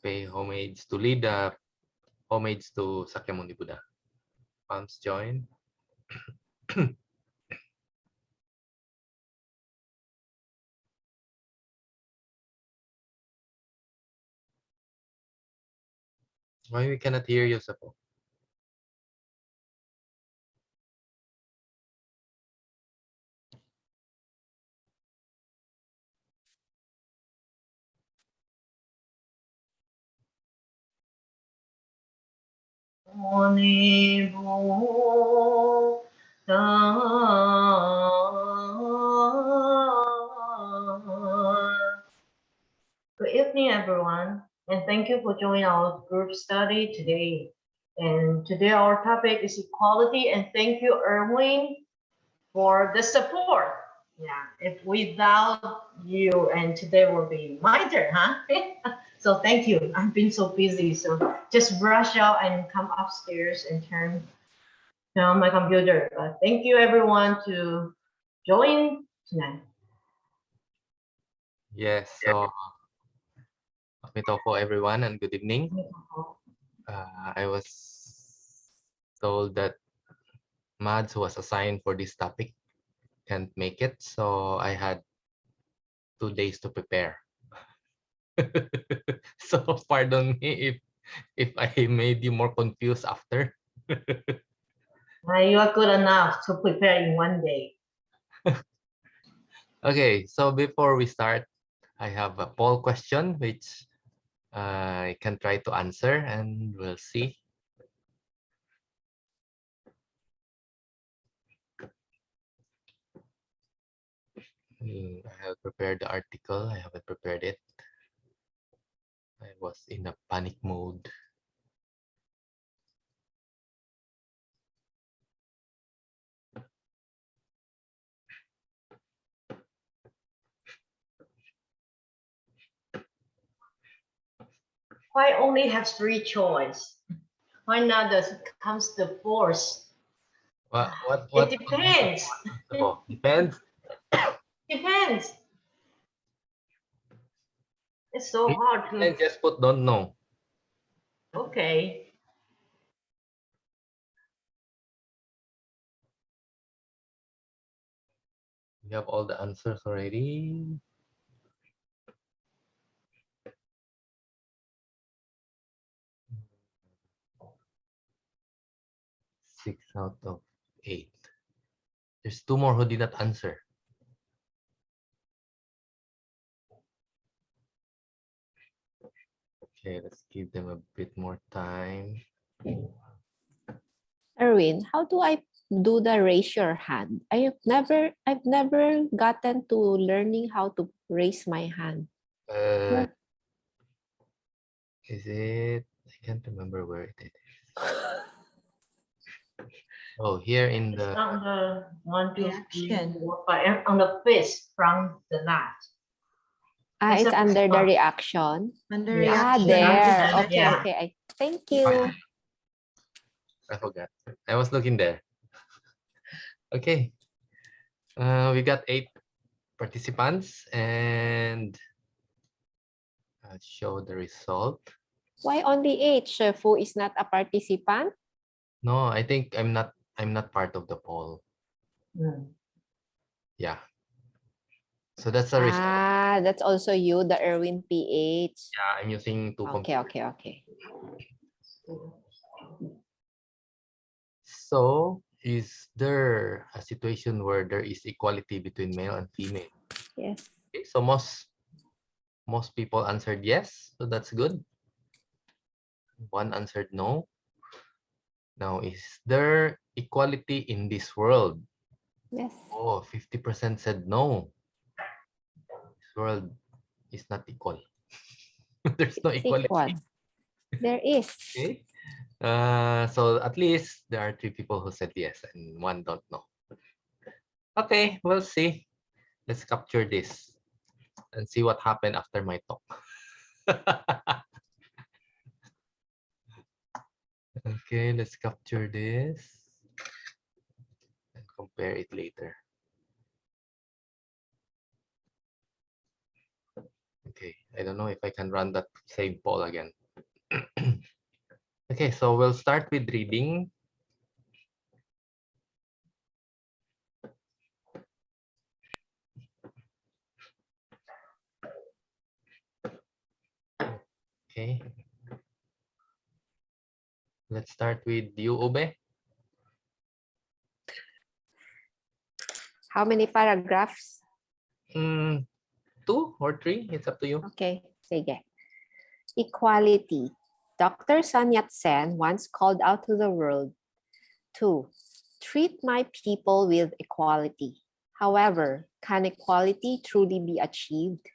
pay homage to lead the homage to Sakyamuni Buddha. Palms join. Why we cannot hear you, Sapo? Good evening, everyone, and thank you for joining our group study today. And today our topic is equality, and thank you, Erwin, for the support. Yeah, if without you, and today will be my turn, huh? So thank you. I've been so busy, so just rush out and come upstairs and turn on my computer. But thank you, everyone, to join tonight. Yes, so Mitofo everyone and good evening. I was told that Mads, who was assigned for this topic, can't make it, so I had 2 days to prepare. So pardon me if I made you more confused after. You are good enough to prepare in one day. Okay, so before we start, I have a poll question which I can try to answer and we'll see. I have prepared the article. I haven't prepared it. I was in a panic mode. Why only have 3 choice? Why not comes the fourth? What It depends. Depends. Depends. It's so hard to. And just put don't know. Okay. You have all the answers already. 6 out of 8. There's 2 more who did not answer. Okay, let's give them a bit more time. Erwin, how do I do the raise your hand? I've never gotten to learning how to raise my hand. Is it? I can't remember where it is. Oh, here in the. It's on the 1, 2, 3, Reaction. 4, 5, on the fifth from the last. It's under the reaction. Under Yeah. reaction. There. Yeah. Okay, Yeah. okay. Thank you. I forgot. I was looking there. Okay. We got 8 participants and I'll show the result. Why only 8? Shefu is not a participant? No, I think I'm not part of the poll. Yeah. So that's the result. Ah, that's also you, the Erwin PH. Yeah, I'm using 2 Okay, computers. okay. So is there a situation where there is equality between male and female? Yes. Okay, so most people answered yes, so that's good. 1 answered no. Now, is there equality in this world? Yes. Oh, 50% said no. This world is not equal. There's no It's equality. equal. There is. Okay. So at least there are 3 people who said yes and 1 don't know. Okay, we'll see. Let's capture this and see what happened after my talk. Okay, let's capture this and compare it later. Okay, I don't know if I can run that same poll again. Okay, so we'll start with reading. Okay. Let's start with you, Ube. How many paragraphs? 2 or 3, it's up to you. Okay, sige. Equality. Dr. Sun Yat-sen once called out to the world, 2. Treat my people with equality. However, can equality truly be achieved?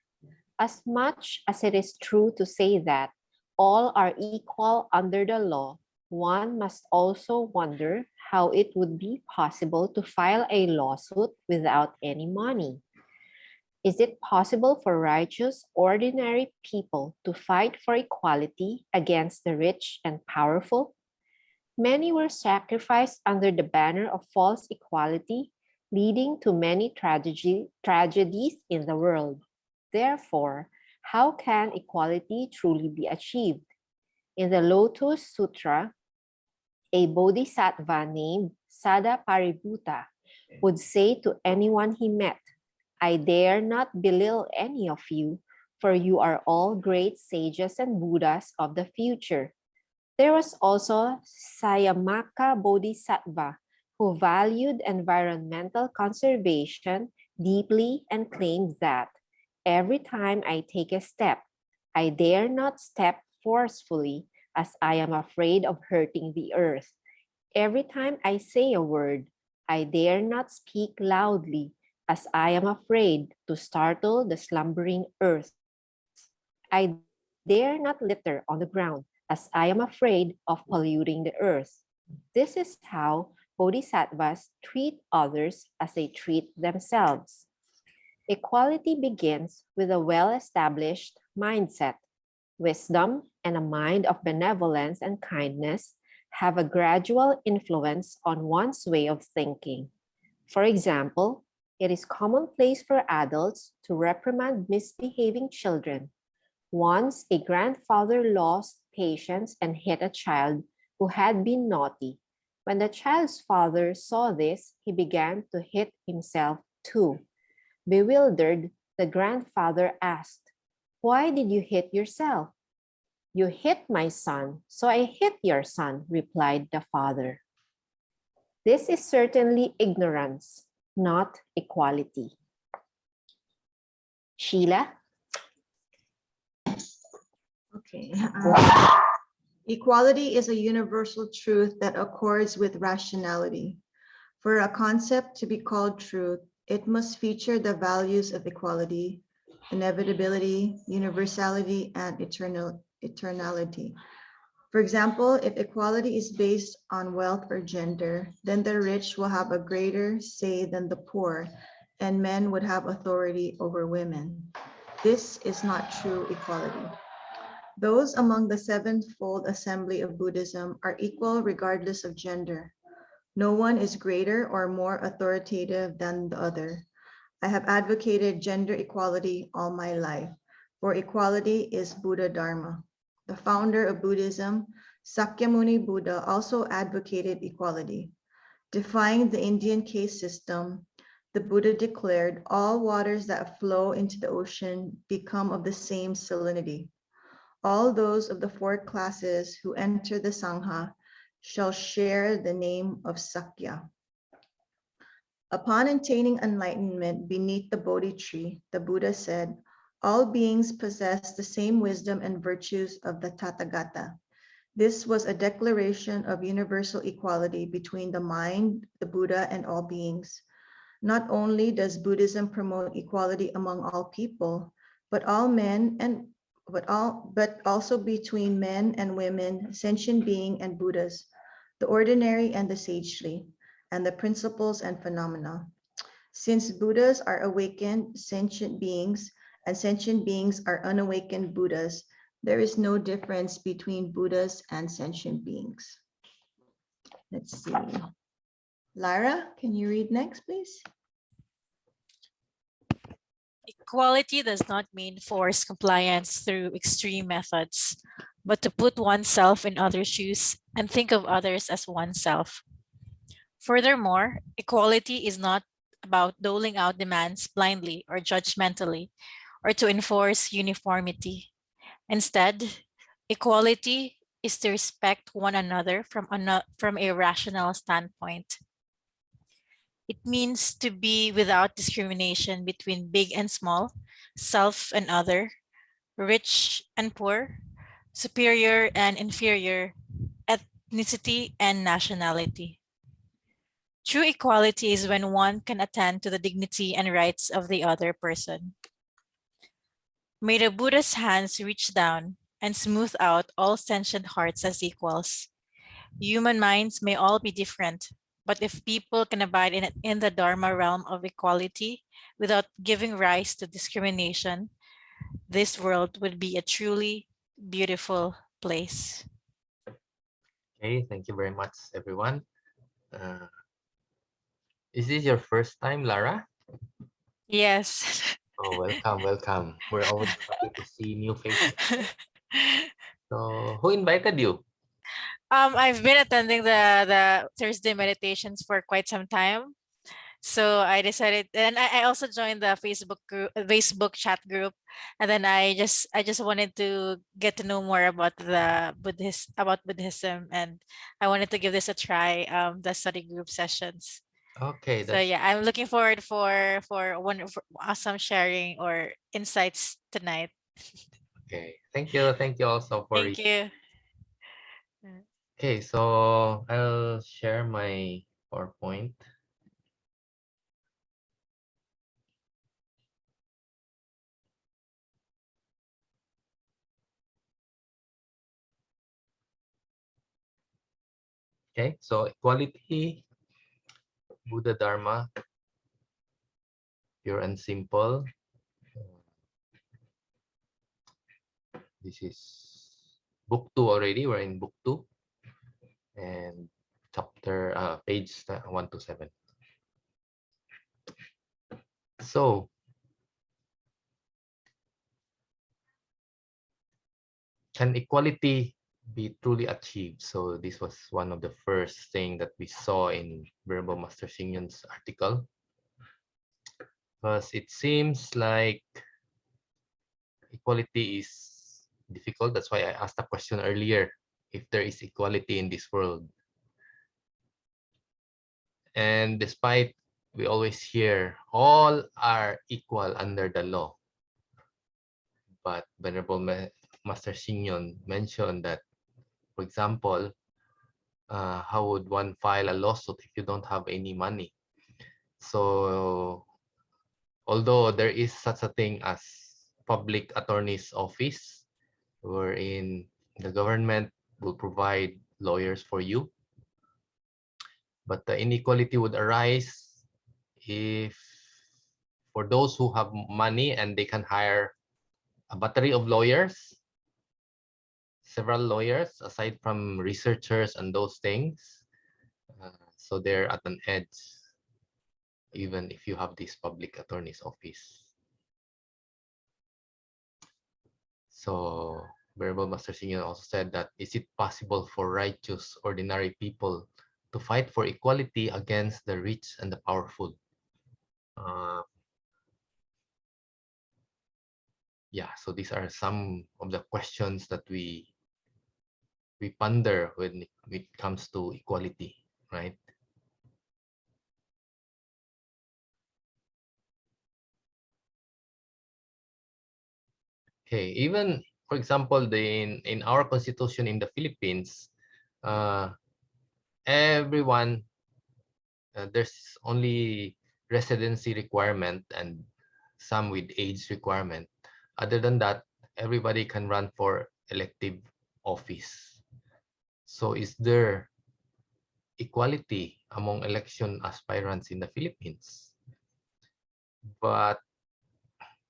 As much as it is true to say that all are equal under the law, one must also wonder how it would be possible to file a lawsuit without any money. Is it possible for righteous, ordinary people to fight for equality against the rich and powerful? Many were sacrificed under the banner of false equality, leading to many tragedies in the world. Therefore, how can equality truly be achieved? In the Lotus Sutra, a bodhisattva named Sada Paribhuta would say to anyone he met, I dare not belittle any of you, for you are all great sages and Buddhas of the future. There was also Sayamaka Bodhisattva, who valued environmental conservation deeply and claimed that every time I take a step, I dare not step forcefully as I am afraid of hurting the earth. Every time I say a word, I dare not speak loudly as I am afraid to startle the slumbering earth. I dare not litter on the ground as I am afraid of polluting the earth. This is how bodhisattvas treat others as they treat themselves. Equality begins with a well-established mindset. Wisdom and a mind of benevolence and kindness have a gradual influence on one's way of thinking. For example, it is commonplace for adults to reprimand misbehaving children. Once a grandfather lost patience and hit a child who had been naughty. When the child's father saw this, he began to hit himself too. Bewildered, the grandfather asked, Why did you hit yourself? You hit my son, so I hit your son, replied the father. This is certainly ignorance, not equality. Sheila? Okay. Equality is a universal truth that accords with rationality. For a concept to be called truth, it must feature the values of equality, inevitability, universality, and eternality. For example, if equality is based on wealth or gender, then the rich will have a greater say than the poor, and men would have authority over women. This is not true equality. Those among the sevenfold assembly of Buddhism are equal regardless of gender. No one is greater or more authoritative than the other. I have advocated gender equality all my life, for equality is Buddha Dharma. The founder of Buddhism, Sakyamuni Buddha, also advocated equality. Defying the Indian caste system, the Buddha declared all waters that flow into the ocean become of the same salinity. All those of the four classes who enter the Sangha shall share the name of Sakya. Upon attaining enlightenment beneath the Bodhi tree, the Buddha said, all beings possess the same wisdom and virtues of the Tathagata. This was a declaration of universal equality between the mind, the Buddha, and all beings. Not only does Buddhism promote equality among all people, but all men and but also between men and women, sentient being and Buddhas, the ordinary and the sagely, and the principles and phenomena. Since Buddhas are awakened sentient beings and sentient beings are unawakened Buddhas, there is no difference between Buddhas and sentient beings. Let's see. Lara, can you read next, please? Equality does not mean forced compliance through extreme methods, but to put oneself in others' shoes and think of others as oneself. Furthermore, equality is not about doling out demands blindly or judgmentally or to enforce uniformity. Instead, equality is to respect one another from a rational standpoint. It means to be without discrimination between big and small, self and other, rich and poor, superior and inferior, ethnicity and nationality. True equality is when one can attend to the dignity and rights of the other person. May the Buddha's hands reach down and smooth out all sentient hearts as equals. Human minds may all be different, but if people can abide in the Dharma realm of equality without giving rise to discrimination, this world would be a truly beautiful place. Okay, thank you very much, everyone. Is this your first time, Lara? Yes. Oh, welcome, welcome. We're always happy to see new faces. So, who invited you? I've been attending the Thursday meditations for quite some time. So I decided, and I also joined the Facebook chat group, and then I just wanted to get to know more about Buddhism, and I wanted to give this a try. The study group sessions. Okay, So that's yeah, I'm looking forward for awesome sharing or insights tonight. okay. Thank you. Thank you also for Thank you. Okay, so I'll share my PowerPoint. Okay, so equality, Buddha Dharma, pure and simple. This is book 2 already. We're in book 2 and chapter page 1 to 7. So can equality be truly achieved? So this was one of the first thing that we saw in Venerable Master Xingyun's article, because it seems like equality is difficult. That's why I asked a question earlier, if there is equality in this world. And despite we always hear all are equal under the law, but Venerable Master Xingyon mentioned that, for example, how would one file a lawsuit if you don't have any money? So although there is such a thing as public attorney's office, wherein the government will provide lawyers for you, but the inequality would arise if for those who have money and they can hire a battery of lawyers, several lawyers aside from researchers and those things, so they're at an edge even if you have this public attorney's office. So Venerable Master Xingyan also said that, is it possible for righteous ordinary people to fight for equality against the rich and the powerful? Yeah, so these are some of the questions that we ponder when it comes to equality, right? Okay, even for example, in our constitution in the Philippines, everyone, there's only residency requirement and some with age requirement. Other than that, everybody can run for elective office. So is there equality among election aspirants in the Philippines? But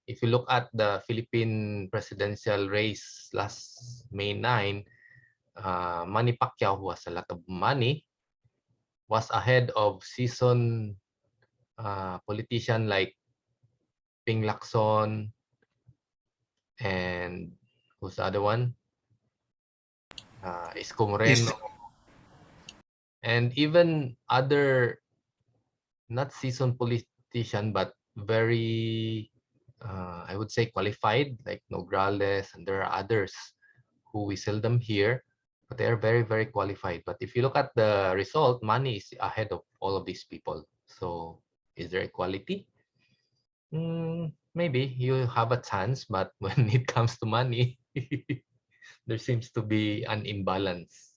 if you look at the Philippine presidential race last May 9, Manny Pacquiao, who has a lot of money, was ahead of seasoned politician like Ping Lacson, and who's the other one? Isko Moreno, and even other not seasoned politician, but very, I would say, qualified, like Nograles, and there are others who we seldom hear, but they are very, very qualified. But if you look at the result, Manny is ahead of all of these people. So is there equality? Maybe you have a chance, but when it comes to money, there seems to be an imbalance.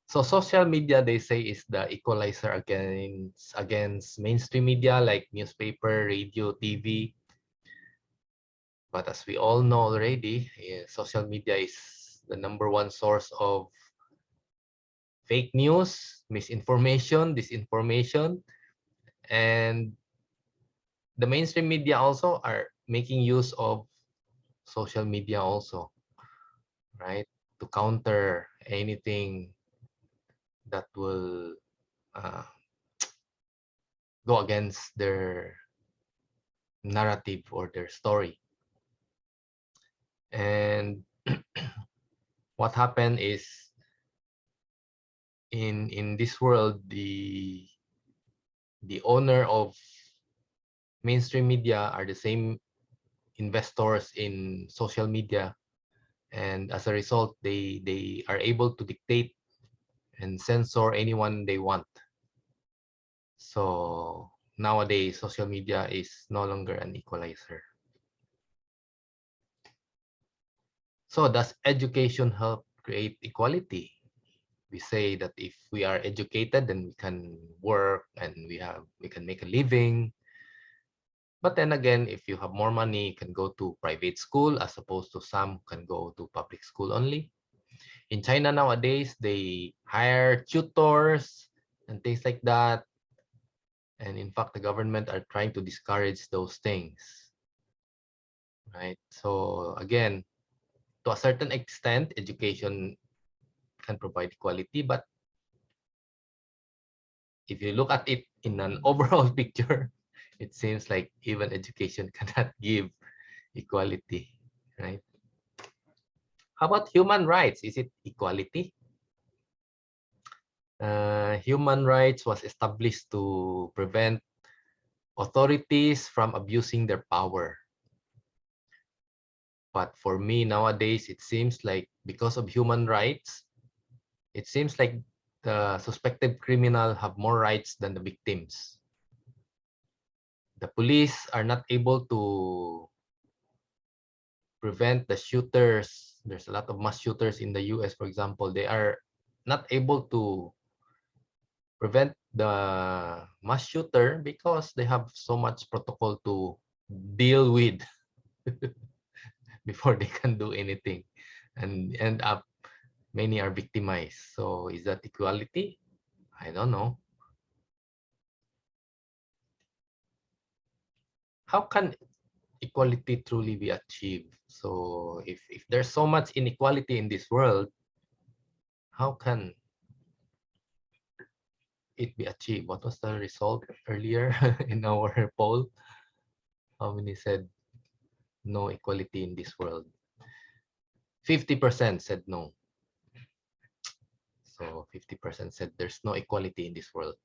So social media, they say, is the equalizer against mainstream media like newspaper, radio, TV. But as we all know already, social media is the #1 source of fake news, misinformation, disinformation, and the mainstream media also are making use of social media also, right? To counter anything that will go against their narrative or their story. And what happened is, in this world, the owner of mainstream media are the same investors in social media, and as a result, they are able to dictate and censor anyone they want. So nowadays, social media is no longer an equalizer. So does education help create equality? We say that if we are educated, then we can work and we can make a living. But then again, if you have more money, you can go to private school as opposed to some can go to public school only. In China nowadays, they hire tutors and things like that. And in fact, the government are trying to discourage those things, right? So again, to a certain extent, education can provide equality, but if you look at it in an overall picture, it seems like even education cannot give equality, right? How about human rights? Is it equality? Human rights was established to prevent authorities from abusing their power. But for me nowadays, it seems like because of human rights, it seems like the suspected criminal have more rights than the victims. The police are not able to prevent the shooters. There's a lot of mass shooters in the US, for example. They are not able to prevent the mass shooter because they have so much protocol to deal with before they can do anything, and end up many are victimized. So is that equality? I don't know. How can equality truly be achieved? So if there's so much inequality in this world, how can it be achieved? What was the result earlier in our poll? How many said no equality in this world? 50% said no. So 50% said there's no equality in this world.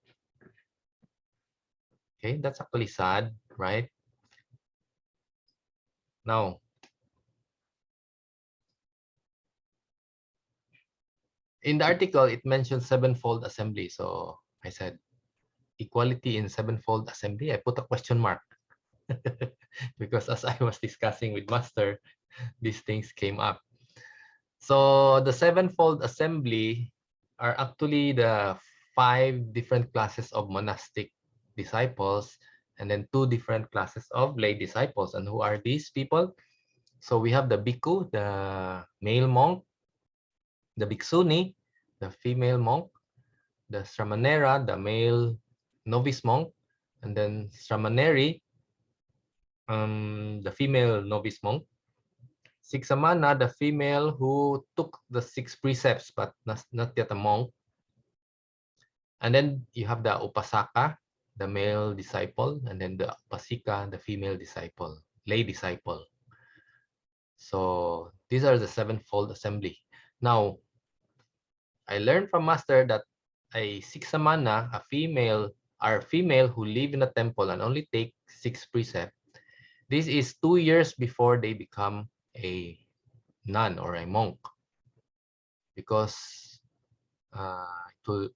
Okay, that's actually sad, right? Now, in the article, it mentions sevenfold assembly. So I said, equality in sevenfold assembly. I put a question mark because as I was discussing with Master, these things came up. So the sevenfold assembly are actually the 5 different classes of monastic disciples, and then 2 different classes of lay disciples. And who are these people? So we have the bhikkhu, the male monk, the bhikshuni, the female monk, the Sramanera, the male novice monk, and then Sramaneri, the female novice monk. Siksamana, the female who took the 6 precepts but not yet a monk. And then you have the Upasaka, the male disciple, and then the Upasika, the female disciple, lay disciple. So these are the sevenfold assembly. Now, I learned from master that a siksamana, a female, are female who live in a temple and only take 6 precepts. This is 2 years before they become a nun or a monk, because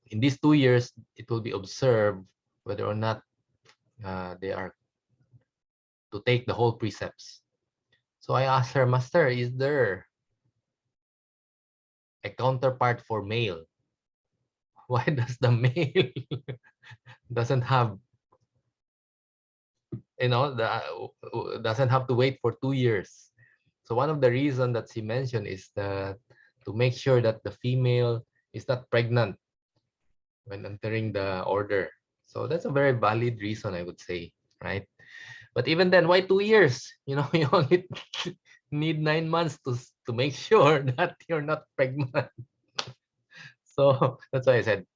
in these 2 years it will be observed whether or not they are to take the whole precepts. So I asked her, Master, is there a counterpart for male? Why does the male doesn't have, doesn't have to wait for 2 years? So one of the reasons that she mentioned is that to make sure that the female is not pregnant when entering the order. So that's a very valid reason, I would say, right? But even then, why 2 years? You know, you only need 9 months to make sure that you're not pregnant. So that's why I said,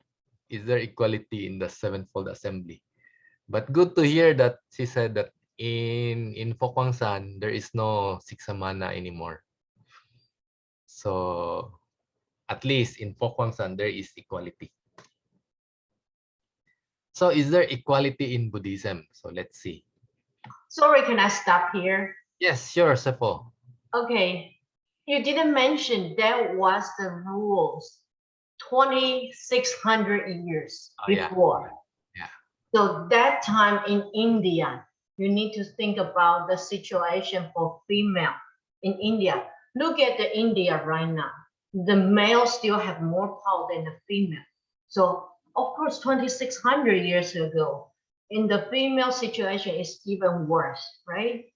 is there equality in the sevenfold assembly? But good to hear that she said that in Fokwangsan, there is no siksamana anymore. So at least in Fokwangsan, there is equality. So is there equality in Buddhism? So let's see. Sorry, can I stop here? Yes, sure, Sepho. Okay, you didn't mention that was the rules 2,600 years Oh, yeah. before. Yeah. So that time in India, you need to think about the situation for female in India. Look at the India right now. The male still have more power than the female. So of course, 2,600 years ago, in the female situation is even worse, right?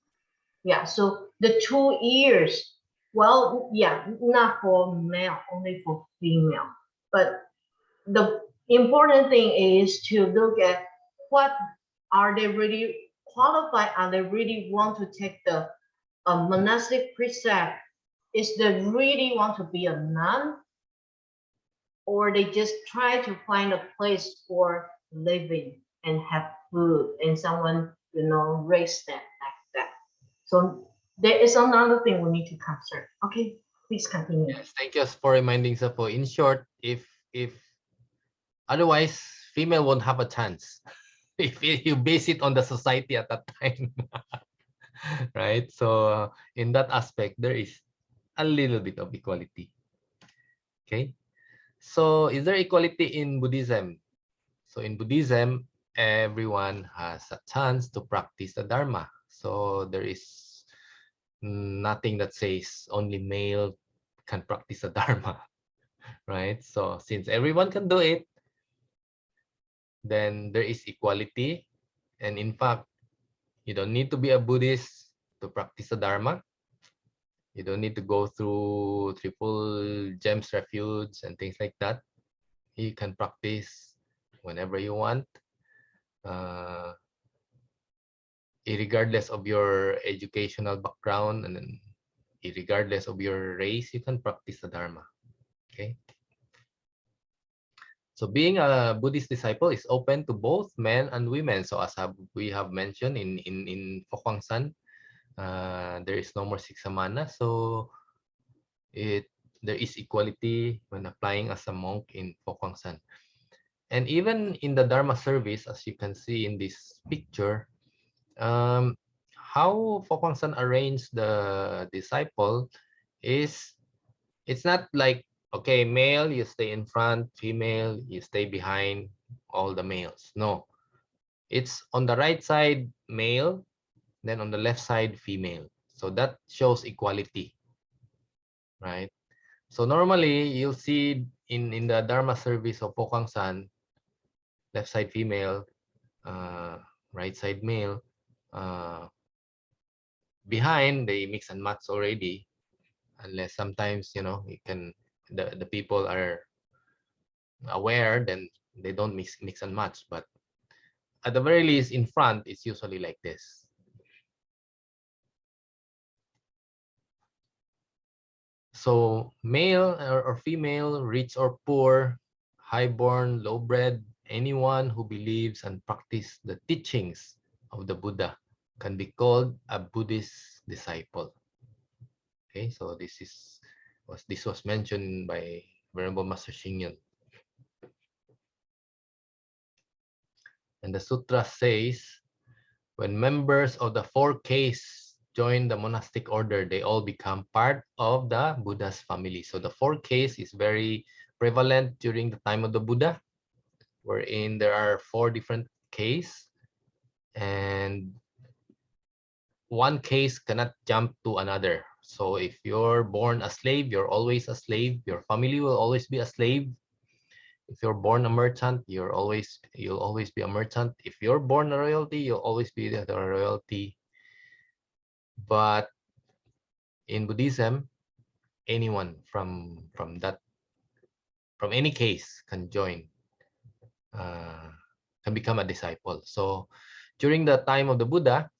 Yeah, so the 2 years, well, yeah, not for male, only for female. But the important thing is to look at what are they really qualified, are they really want to take the monastic precept? Is they really want to be a nun? Or they just try to find a place for living and have food and someone, raise them like that. So there is another thing we need to consider. Okay, please continue. Yes, thank you for reminding, Sepho. In short, if otherwise, female won't have a chance if you base it on the society at that time. Right? So in that aspect, there is a little bit of equality. Okay. So is there equality in Buddhism? So in Buddhism, everyone has a chance to practice the Dharma. So there is nothing that says only male can practice the Dharma, right? So since everyone can do it, then there is equality. And in fact, you don't need to be a Buddhist to practice the Dharma. You don't need to go through Triple Gems Refuge and things like that. You can practice whenever you want. Regardless of your educational background and then regardless of your race, you can practice the Dharma. Okay. So being a Buddhist disciple is open to both men and women. So as we have mentioned in Fokwangsan, there is no more siksamana. So there is equality when applying as a monk in Fokwangsan. And even in the Dharma service, as you can see in this picture, how Fokwangsan arranged the disciple is, it's not like, okay, male, you stay in front, female, you stay behind all the males. No, it's on the right side, male, then on the left side, female. So that shows equality, right? So normally you'll see in the Dharma service of Fokwangsan, left side female, right side male, behind they mix and match already, unless sometimes you can the people are aware, then they don't mix and match, but at the very least in front it's usually like this. So male or female, rich or poor, highborn, low-bred, anyone who believes and practices the teachings of the Buddha can be called a Buddhist disciple. Okay, so this was mentioned by Venerable Master Xing Yun. And the sutra says, when members of the 4 Ks join the monastic order, they all become part of the Buddha's family. So the 4 Ks is very prevalent during the time of the Buddha, wherein there are 4 different Ks, and one case cannot jump to another. So if you're born a slave, you're always a slave. Your family will always be a slave. If you're born a merchant, you'll always be a merchant. If you're born a royalty, you'll always be the royalty. But in Buddhism, anyone from any case can join, can become a disciple. So during the time of the Buddha,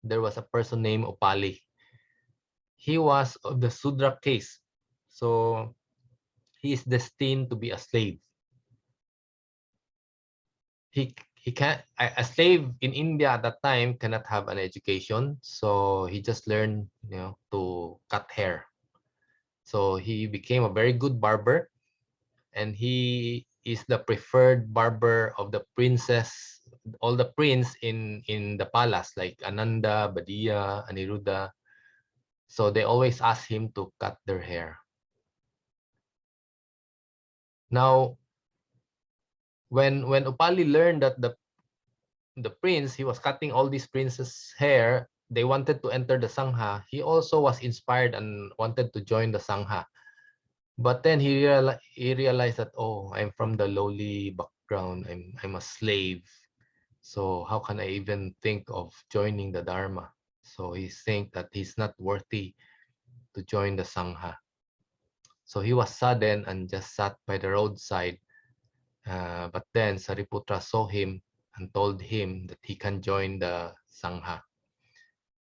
there was a person named Upali. He was of the Sudra case, so he is destined to be a slave. He can a slave in India at that time cannot have an education, so he just learned, to cut hair. So he became a very good barber, and he is the preferred barber of the princess, all the prince in the palace, like Ananda, Badiya, Aniruddha. So they always ask him to cut their hair. Now, when Upali learned that the prince, he was cutting all these princes' hair, they wanted to enter the Sangha. He also was inspired and wanted to join the Sangha. But then he realized that, oh, I'm from the lowly background. I'm a slave. So how can I even think of joining the Dharma? So he think that he's not worthy to join the Sangha. So he was saddened and just sat by the roadside. But then Sariputra saw him and told him that he can join the Sangha.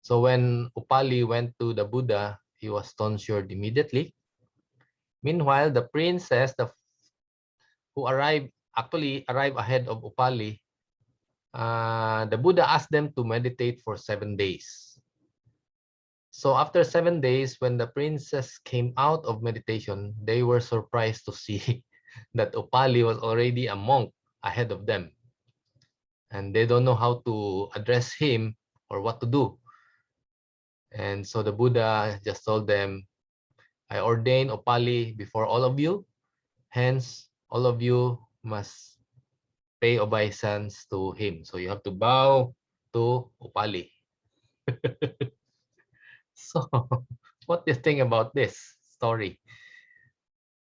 So when Upali went to the Buddha, he was tonsured immediately. Meanwhile, the princess who arrived ahead of Upali, the Buddha asked them to meditate for 7 days. So after 7 days, when the princess came out of meditation, they were surprised to see that Upali was already a monk ahead of them. And they don't know how to address him or what to do. And so the Buddha just told them, I ordain Upali before all of you. Hence, all of you must pay obeisance to him. So you have to bow to Upali. So, what do you think about this story?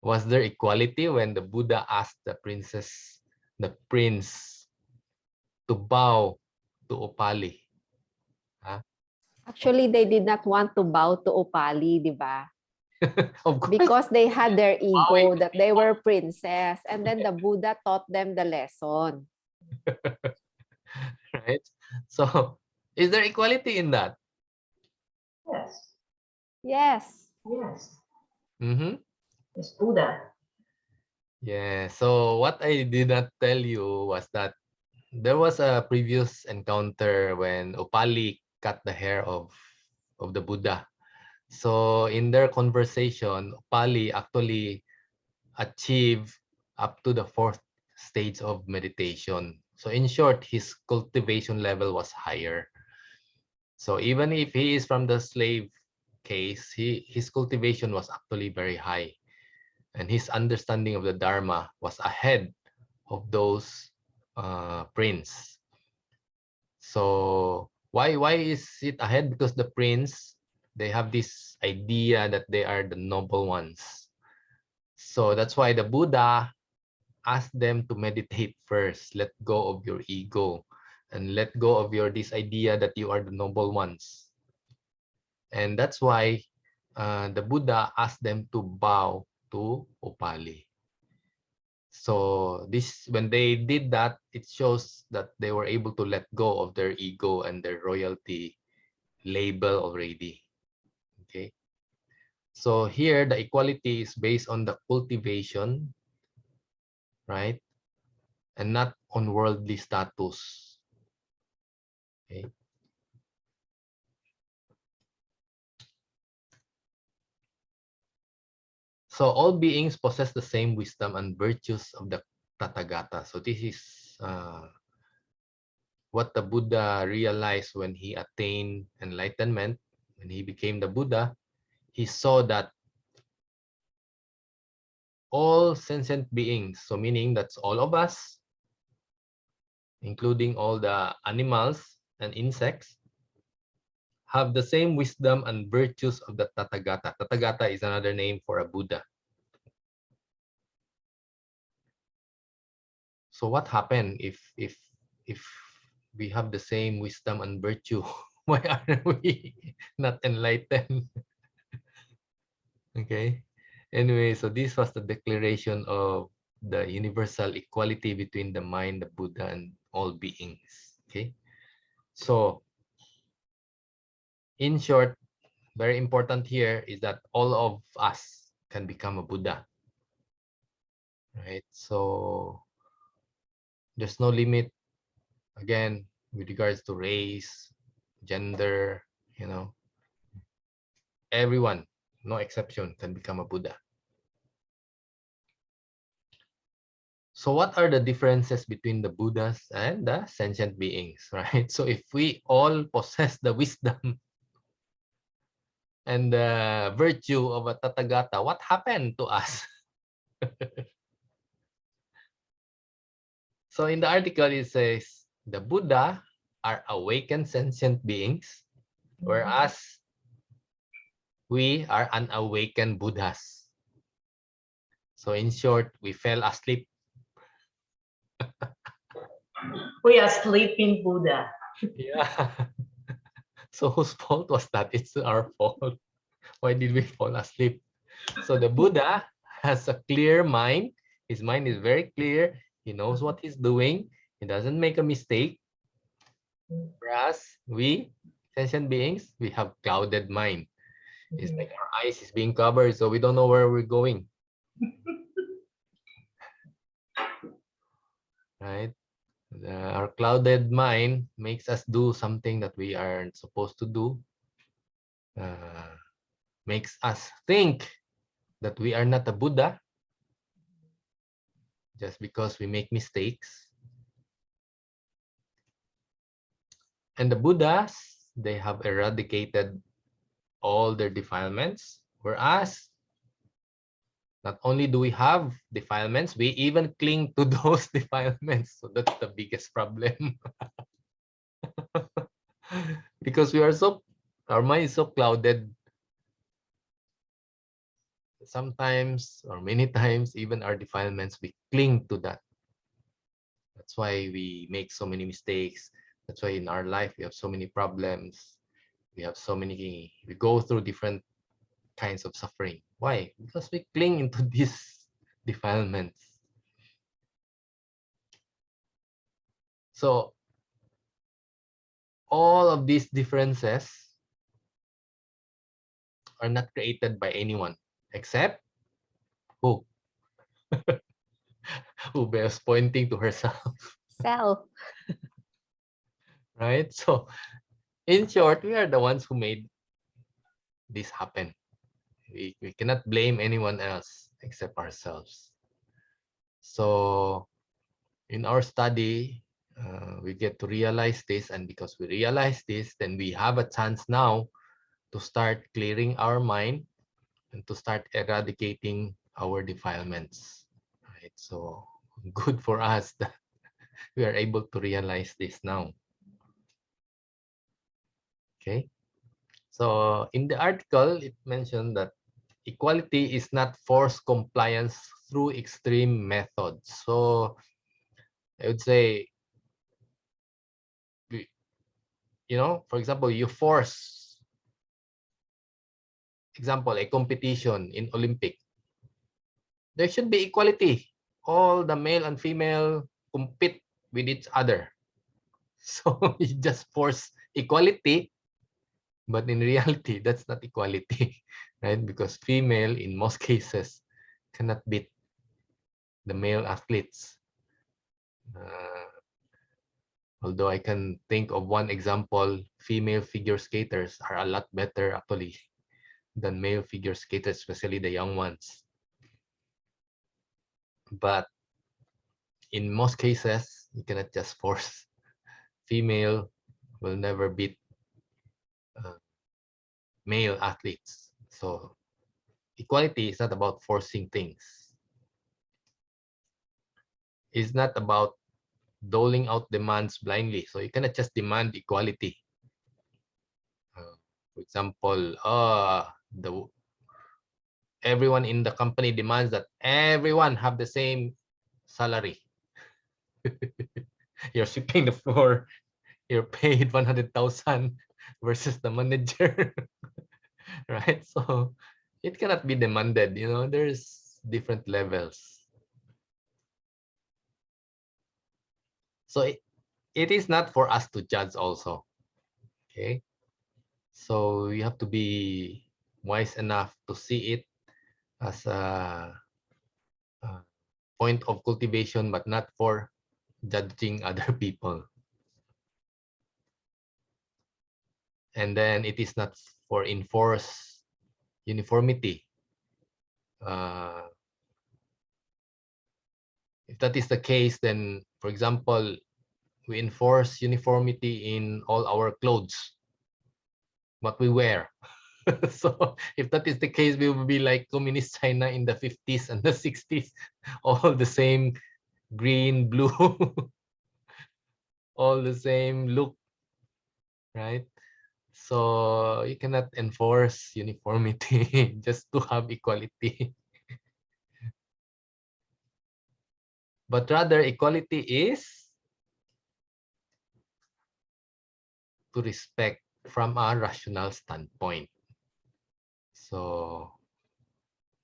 Was there equality when the Buddha asked the prince, to bow to Upali? Huh? Actually, they did not want to bow to Upali, di ba? Of course, Because they had their ego Bowing. that they were princess. And then the Buddha taught them the lesson. right? So, is there equality in that? Yes, Yes. yes, Mm-hmm. it's Buddha. Yeah. So what I did not tell you was that there was a previous encounter when Upali cut the hair of the Buddha. So in their conversation, Upali actually achieved up to the 4th stage of meditation. So in short, his cultivation level was higher. So even if he is from the slave case, his cultivation was actually very high. And his understanding of the Dharma was ahead of those prince. So why is it ahead? Because the prince, they have this idea that they are the noble ones. So that's why the Buddha asked them to meditate first. Let go of your ego and let go of this idea that you are the noble ones. And that's why the Buddha asked them to bow to Upali. So when they did that, it shows that they were able to let go of their ego and their royalty label already. Okay. So here the equality is based on the cultivation, right? and not on worldly status. Okay. So all beings possess the same wisdom and virtues of the Tathagata. So this is what the Buddha realized when he attained enlightenment. When he became the Buddha, he saw that all sentient beings, so meaning that's all of us, including all the animals and insects, have the same wisdom and virtues of the Tathagata. Tathagata is another name for a Buddha. So what happened if we have the same wisdom and virtue? Why are we not enlightened? Okay. Anyway, so this was the declaration of the universal equality between the mind, the Buddha, and all beings. Okay. So in short, very important here is that all of us can become a Buddha. Right. So there's no limit, again, with regards to race, gender, you know, everyone, no exception, can become a Buddha. So what are the differences between the Buddhas and the sentient beings, right? So if we all possess the wisdom and the virtue of a Tathagata, what happened to us? So in the article, it says, the Buddha are awakened sentient beings, whereas we are unawakened Buddhas. So in short, we fell asleep. We are sleeping Buddha. Yeah. So whose fault was that? It's our fault. Why did we fall asleep? So the Buddha has a clear mind. His mind is very clear. He knows what he's doing. He doesn't make a mistake. Whereas we, sentient beings, we have clouded mind. It's like our eyes is being covered, so we don't know where we're going. Right? Our clouded mind makes us do something that we aren't supposed to do. Makes us think that we are not a Buddha just because we make mistakes. And the Buddhas, they have eradicated all their defilements, whereas not only do we have defilements, we even cling to those defilements. So that's the biggest problem. Because our mind is so clouded. Sometimes or many times, even our defilements, we cling to that. That's why we make so many mistakes. That's why in our life, we have so many problems. We go through different kinds of suffering. Why? Because we cling into these defilements. So all of these differences are not created by anyone except who? Who was pointing to herself, Self. right? So in short, we are the ones who made this happen. We cannot blame anyone else except ourselves. So in our study, we get to realize this, and because we realize this, then we have a chance now to start clearing our mind and to start eradicating our defilements. Right? So good for us that we are able to realize this now. Okay. So in the article, it mentioned that equality is not forced compliance through extreme methods. So I would say, for example, you force, a competition in Olympic. There should be equality. All the male and female compete with each other. So you just force equality, but in reality, that's not equality, right? Because female, in most cases, cannot beat the male athletes. Although I can think of one example, female figure skaters are a lot better actually than male figure skaters, especially the young ones. But in most cases, you cannot just force. Female will never beat male athletes. So equality is not about forcing things. It's not about doling out demands blindly. So you cannot just demand equality. For example, everyone in the company demands that everyone have the same salary. You're sweeping the floor, you're paid 100,000 versus the manager, right? So it cannot be demanded, you know, there's different levels. So it is not for us to judge also, okay? So you have to be wise enough to see it as a point of cultivation, but not for judging other people. And then it is not for enforce uniformity. If that is the case, then, for example, we enforce uniformity in all our clothes, what we wear. So if that is the case, we will be like communist China in the 50s and the 60s, all the same green, blue, all the same look, right? So you cannot enforce uniformity just to have equality. But rather, equality is to respect from a rational standpoint. So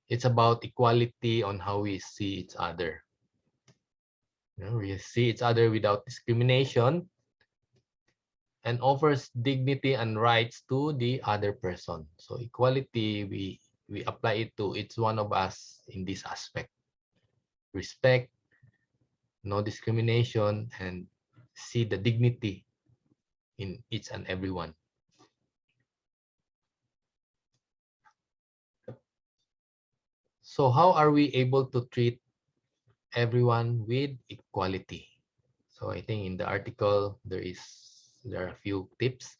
it's about equality on how we see each other. You know, we see each other without discrimination and offers dignity and rights to the other person. So equality, we apply it to each one of us in this aspect. Respect, no discrimination, and see the dignity in each and every one. So how are we able to treat everyone with equality? So I think in the article, there are a few tips.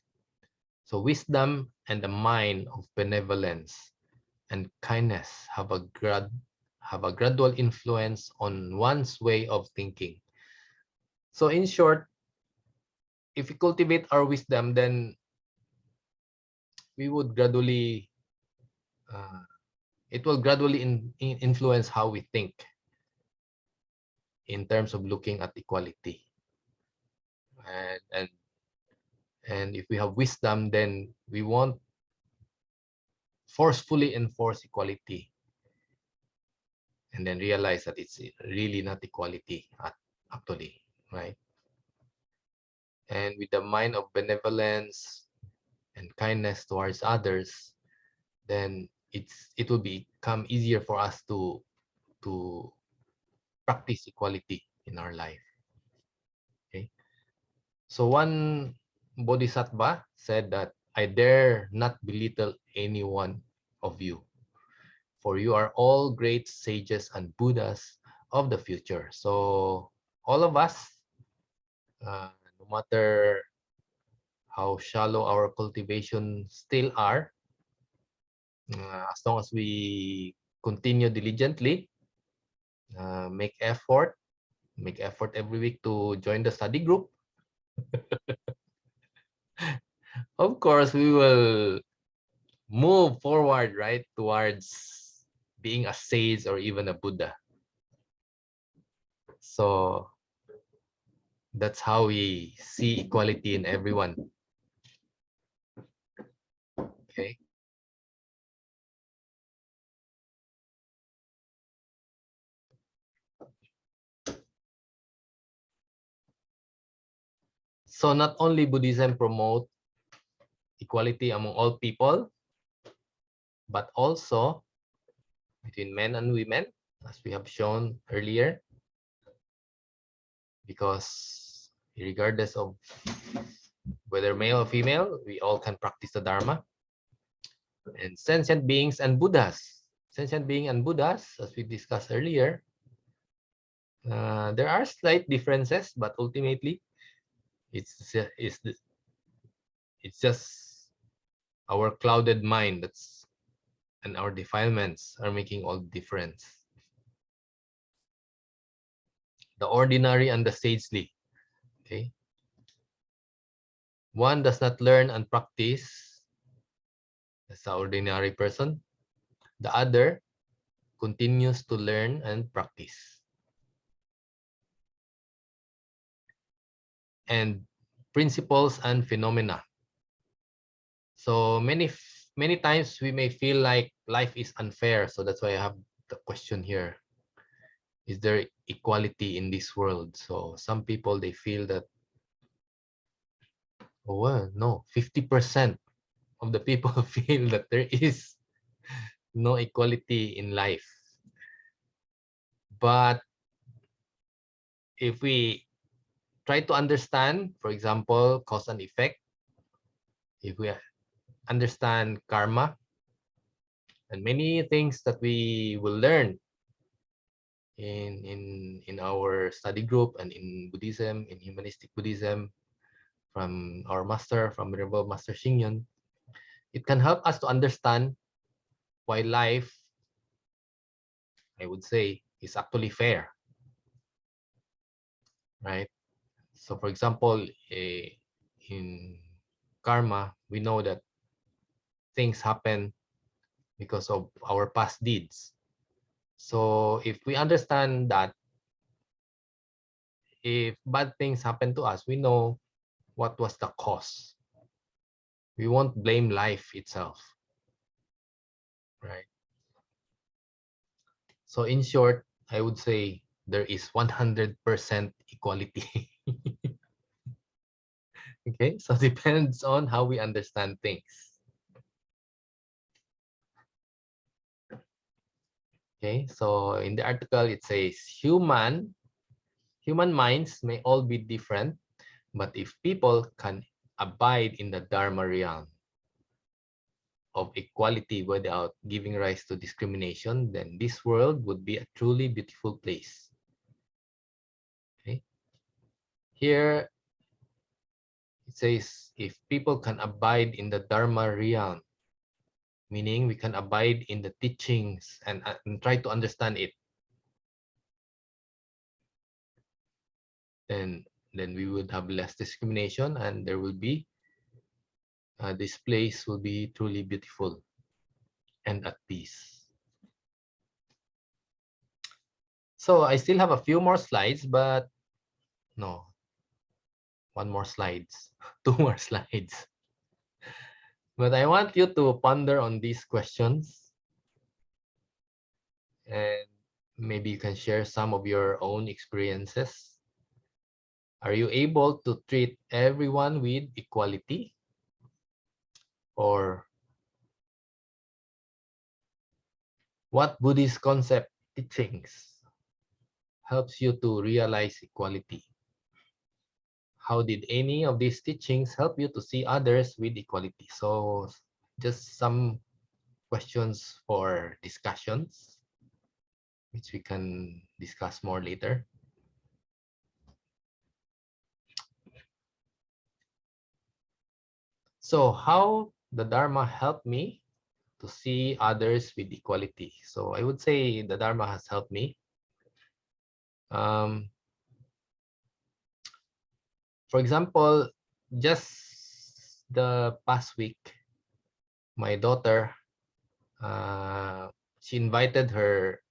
So wisdom and the mind of benevolence and kindness have a gradual influence on one's way of thinking. So in short, if we cultivate our wisdom, then we would gradually, it will gradually influence how we think in terms of looking at equality. And if we have wisdom, then we won't forcefully enforce equality and then realize that it's really not equality actually, right? And with the mind of benevolence and kindness towards others, then it will become easier for us to practice equality in our life. Okay. So one bodhisattva said that, I dare not belittle any one of you, for you are all great sages and Buddhas of the future. So all of us, no matter how shallow our cultivation still are, as long as we continue diligently, make effort every week to join the study group, of course we will move forward, right, towards being a sage or even a Buddha. So that's how we see equality in everyone. Okay. So not only Buddhism promote equality among all people, but also between men and women, as we have shown earlier. because regardless of whether male or female, we all can practice the Dharma. And sentient beings and Buddhas. Sentient being and Buddhas, as we discussed earlier, there are slight differences, but ultimately, it's just our clouded mind and our defilements are making all the difference. The ordinary and the sagely. Okay. One does not learn and practice as an ordinary person. The other continues to learn and practice. And principles and phenomena. So many times we may feel like life is unfair. So that's why I have the question here. Is there equality in this world? So some people, they feel that, oh, well, no, 50% of the people feel that there is no equality in life. But if we try to understand, for example, cause and effect, if we understand karma and many things that we will learn in our study group and in Buddhism, in humanistic Buddhism, from our master, from Venerable Master Xing Yun, it can help us to understand why life, I would say, is actually fair, right? So for example, in karma, we know that things happen because of our past deeds. So if we understand that if bad things happen to us, we know what was the cause. We won't blame life itself, right? So in short, I would say there is 100% equality. Okay, so depends on how we understand things. Okay, so in the article it says human minds may all be different, but if people can abide in the Dharma realm of equality without giving rise to discrimination, then this world would be a truly beautiful place. Okay. Here it says if people can abide in the Dharma realm, meaning we can abide in the teachings and try to understand it, then we would have less discrimination and there will be this place will be truly beautiful and at peace. So I still have a few more slides, but no, one more slides, two more slides. But I want you to ponder on these questions and maybe you can share some of your own experiences. Are you able to treat everyone with equality? Or what Buddhist concept teachings helps you to realize equality? How did any of these teachings help you to see others with equality? So just some questions for discussions, which we can discuss more later. So how the Dharma helped me to see others with equality? So I would say the Dharma has helped me. For example, just the past week, my daughter, she invited her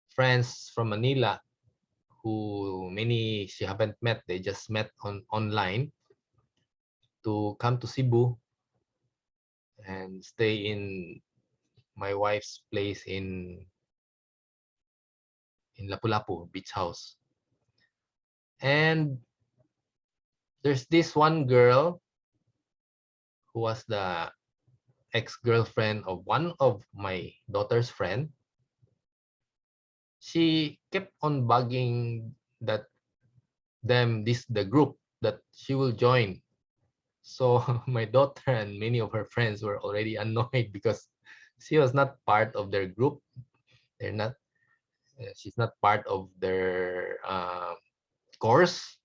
friends from Manila who many she haven't met, they just met online, to come to Cebu and stay in my wife's place in Lapu-Lapu Beach House. And there's this one girl who was the ex-girlfriend of one of my daughter's friend. She kept on bugging that the group that she will join. So my daughter and many of her friends were already annoyed because she was not part of their group. They're not. She's not part of their course,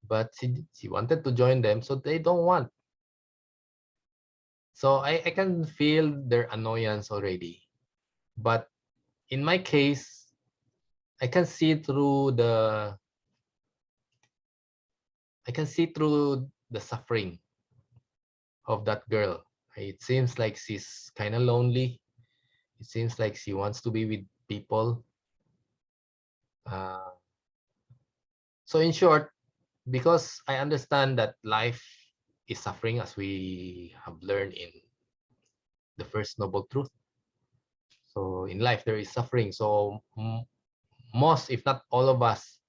but she wanted to join them, so they don't want. So I can feel their annoyance already. But in my case, I can see through the suffering of that girl. It seems like she's kind of lonely. It seems like she wants to be with people. Uh, so in short, because I understand that life is suffering, as we have learned in the first noble truth. So in life there is suffering. So most, if not all of us,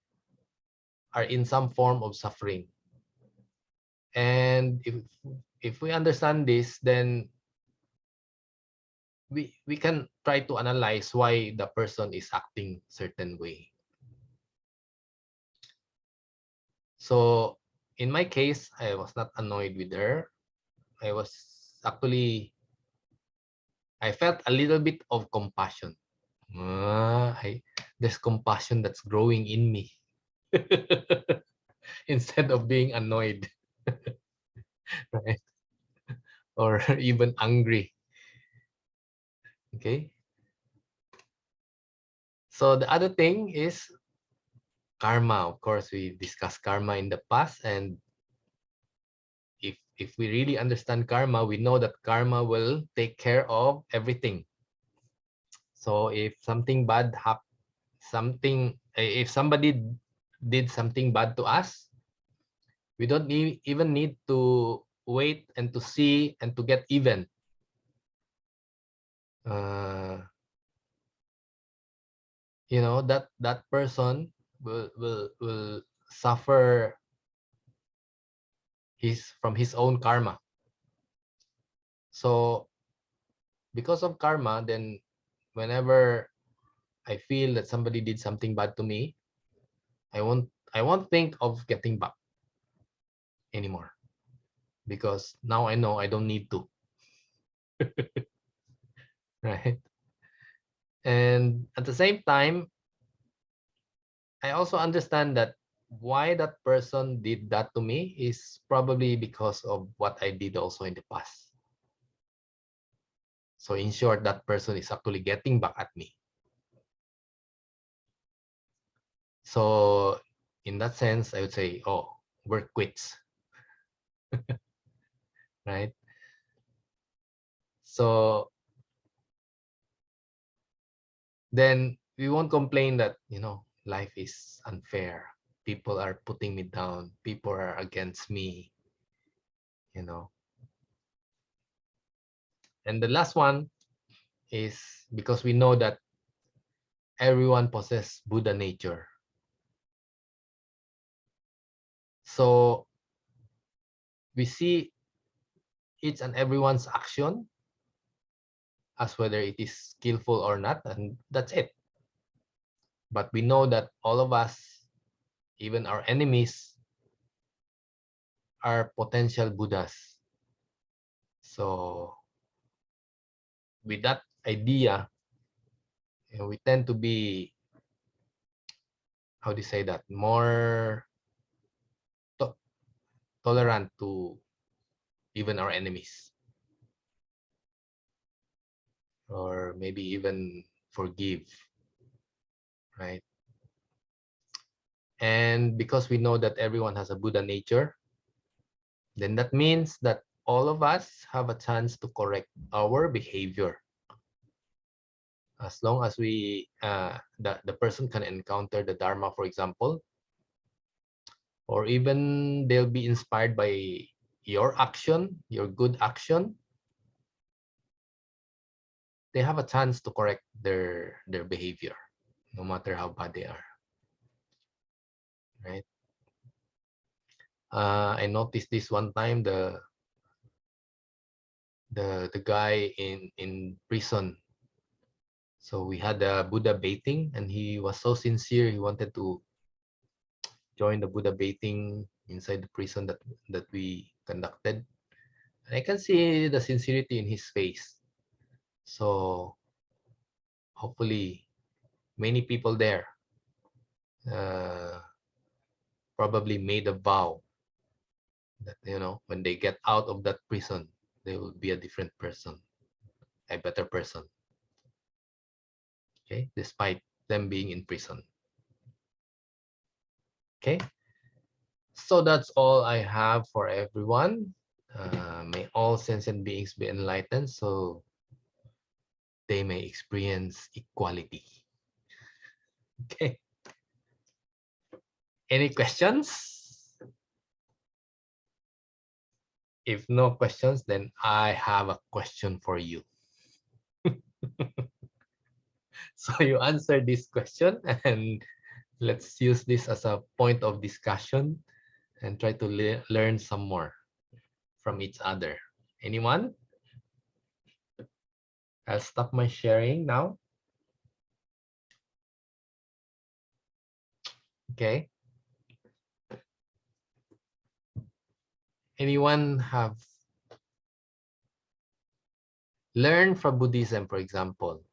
are in some form of suffering. And if we understand this, then we can try to analyze why the person is acting certain way. So in my case, I was not annoyed with her. I was actually, I felt a little bit of compassion. There's compassion that's growing in me instead of being annoyed, right? Or even angry. Okay. So the other thing is karma. Of course, we discussed karma in the past, and if we really understand karma, we know that karma will take care of everything. So if something bad if somebody did something bad to us, we don't even need to wait and to see and to get even. You know, that person will suffer from his own karma. So because of karma, then whenever I feel that somebody did something bad to me, I won't think of getting back anymore, because now I know I don't need to. Right? And at the same time, I also understand that why that person did that to me is probably because of what I did also in the past. So in short, that person is actually getting back at me. So in that sense, I would say, oh, we're quits. Right? So then we won't complain that, life is unfair. People are putting me down. People are against me, you know. And the last one is because we know that everyone possesses Buddha nature. So we see each and everyone's action as whether it is skillful or not, and that's it. But we know that all of us, even our enemies, are potential Buddhas. So with that idea, we tend to be, how do you say that, more tolerant to even our enemies, or maybe even forgive, right? And because we know that everyone has a Buddha nature, then that means that all of us have a chance to correct our behavior, as long as we the person can encounter the Dharma, for example, or even they'll be inspired by your action, your good action. They have a chance to correct their behavior, no matter how bad they are, right? I noticed this one time, the guy in prison. So we had a Buddha bathing, and he was so sincere. He wanted to joined the Buddha bathing inside the prison that we conducted. And I can see the sincerity in his face. So hopefully many people there probably made a vow that, when they get out of that prison, they will be a different person, a better person. Okay, despite them being in prison. Okay, so that's all I have for everyone. May all sentient beings be enlightened so they may experience equality. Okay. Any questions? If no questions, then I have a question for you. So you answer this question and let's use this as a point of discussion and try to learn some more from each other. Anyone? I'll stop my sharing now. Okay. Anyone have learned from Buddhism, for example,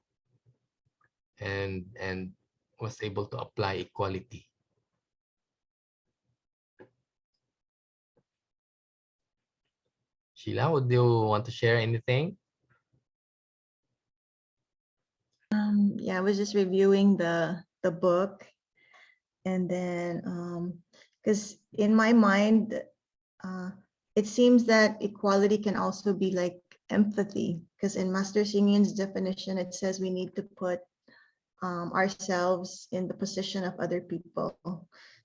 and was able to apply equality? Sheila, would you want to share anything? Yeah, I was just reviewing the book, and then because in my mind, it seems that equality can also be like empathy, because in Master Xing Yun's definition, it says we need to put ourselves in the position of other people.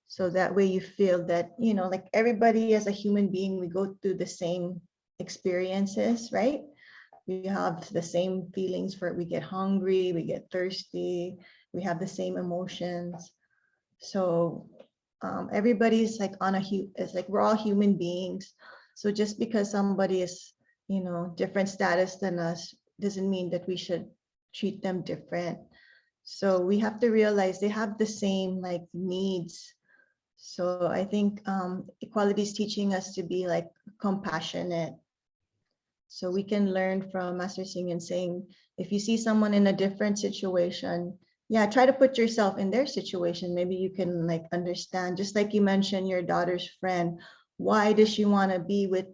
So that way you feel that, like everybody as a human being, we go through the same experiences, right? We have the same feelings we get hungry, we get thirsty, we have the same emotions. So everybody's like it's like we're all human beings. So just because somebody is, different status than us doesn't mean that we should treat them different. So we have to realize they have the same like needs. So I think equality is teaching us to be like compassionate. So we can learn from Master Xing Yun saying, if you see someone in a different situation, yeah, try to put yourself in their situation. Maybe you can like understand, just like you mentioned your daughter's friend, why does she want to be with,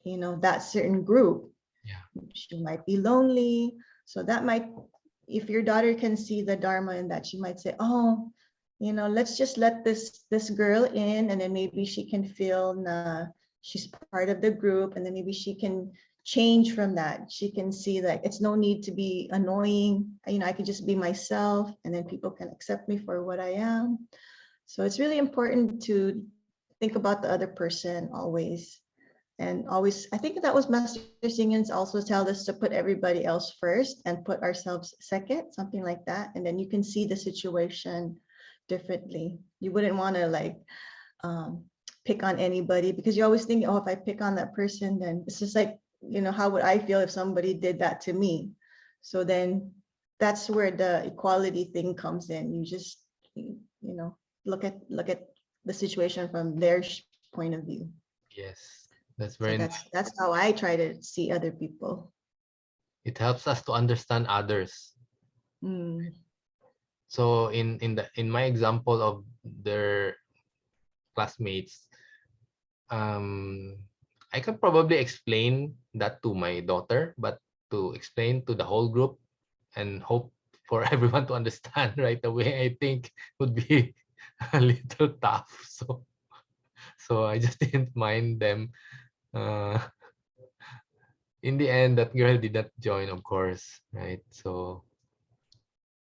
that certain group? Yeah. She might be lonely. So that might, if your daughter can see the Dharma in that, she might say, oh, let's just let this girl in, and then maybe she can feel she's part of the group, and then maybe she can change from that. She can see that it's no need to be annoying. I can just be myself, and then people can accept me for what I am. So it's really important to think about the other person always. And always, I think that was Master Xing Yun's also tell us to put everybody else first and put ourselves second, something like that. And then you can see the situation differently. You wouldn't want to like pick on anybody, because you always think, oh, if I pick on that person, then it's just like, how would I feel if somebody did that to me? So then that's where the equality thing comes in. You just, look at the situation from their point of view. Yes, that's So very nice. that's how I try to see other people. It helps us to understand others. Mm. So in my example of their classmates, I could probably explain that to my daughter, but to explain to the whole group and hope for everyone to understand right away, I think would be a little tough. So I just didn't mind them. In the end, that girl did not join, of course, right? So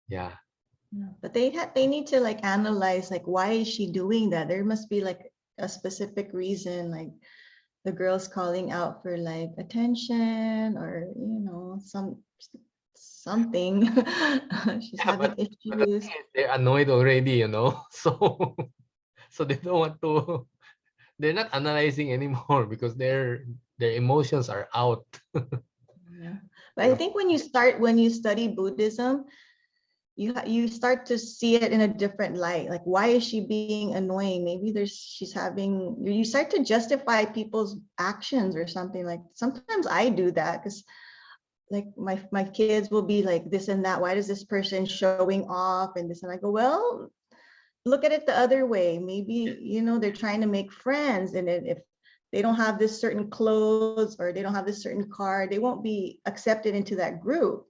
yeah. But they need to like analyze, like, why is she doing that? There must be like a specific reason, like the girl's calling out for like attention, or something. She's Yeah, having but the issues. thing is, they're annoyed already, so they don't want to. They're not analyzing anymore because their emotions are out. Yeah. But I think when you study Buddhism, you start to see it in a different light. Like, why is she being annoying? Maybe she's having, you start to justify people's actions or something. Like sometimes I do that because like my kids will be like this and that. Why does this person showing off and this? And I go, well, look at it the other way. Maybe, they're trying to make friends. And if they don't have this certain clothes or they don't have this certain car, they won't be accepted into that group.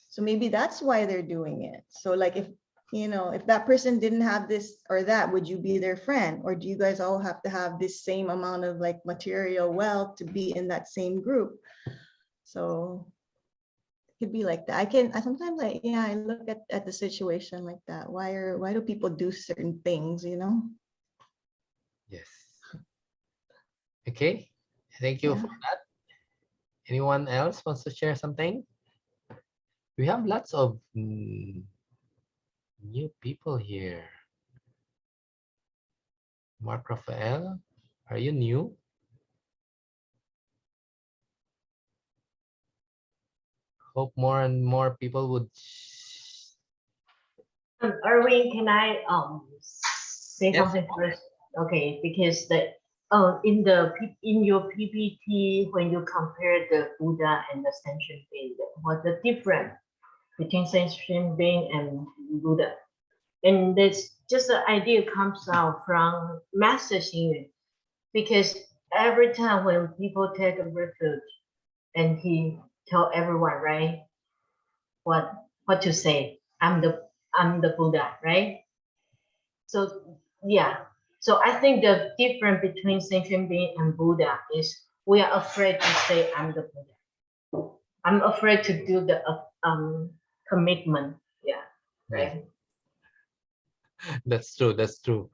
So maybe that's why they're doing it. So like if that person didn't have this or that, would you be their friend? Or do you guys all have to have this same amount of like material wealth to be in that same group? So it could be like that. I sometimes like, I look at the situation like that. Why do people do certain things, Yes. Okay. Thank you Yeah. for that. Anyone else wants to share something? We have lots of new people here. Mark Rafael, are you new? Hope more and more people would. Erwin, can I say Yes. something first? Okay, because in your PPT, when you compare the Buddha and the sentient being, what's the difference between sentient being and Buddha? And this just the idea comes out from Master Xing, because every time when people take a refuge and he tell everyone, right, what to say, I'm the Buddha, right? So yeah, so I think the difference between sentient being and Buddha is we are afraid to say I'm the Buddha. I'm afraid to do the commitment. Yeah, right. That's true. That's true.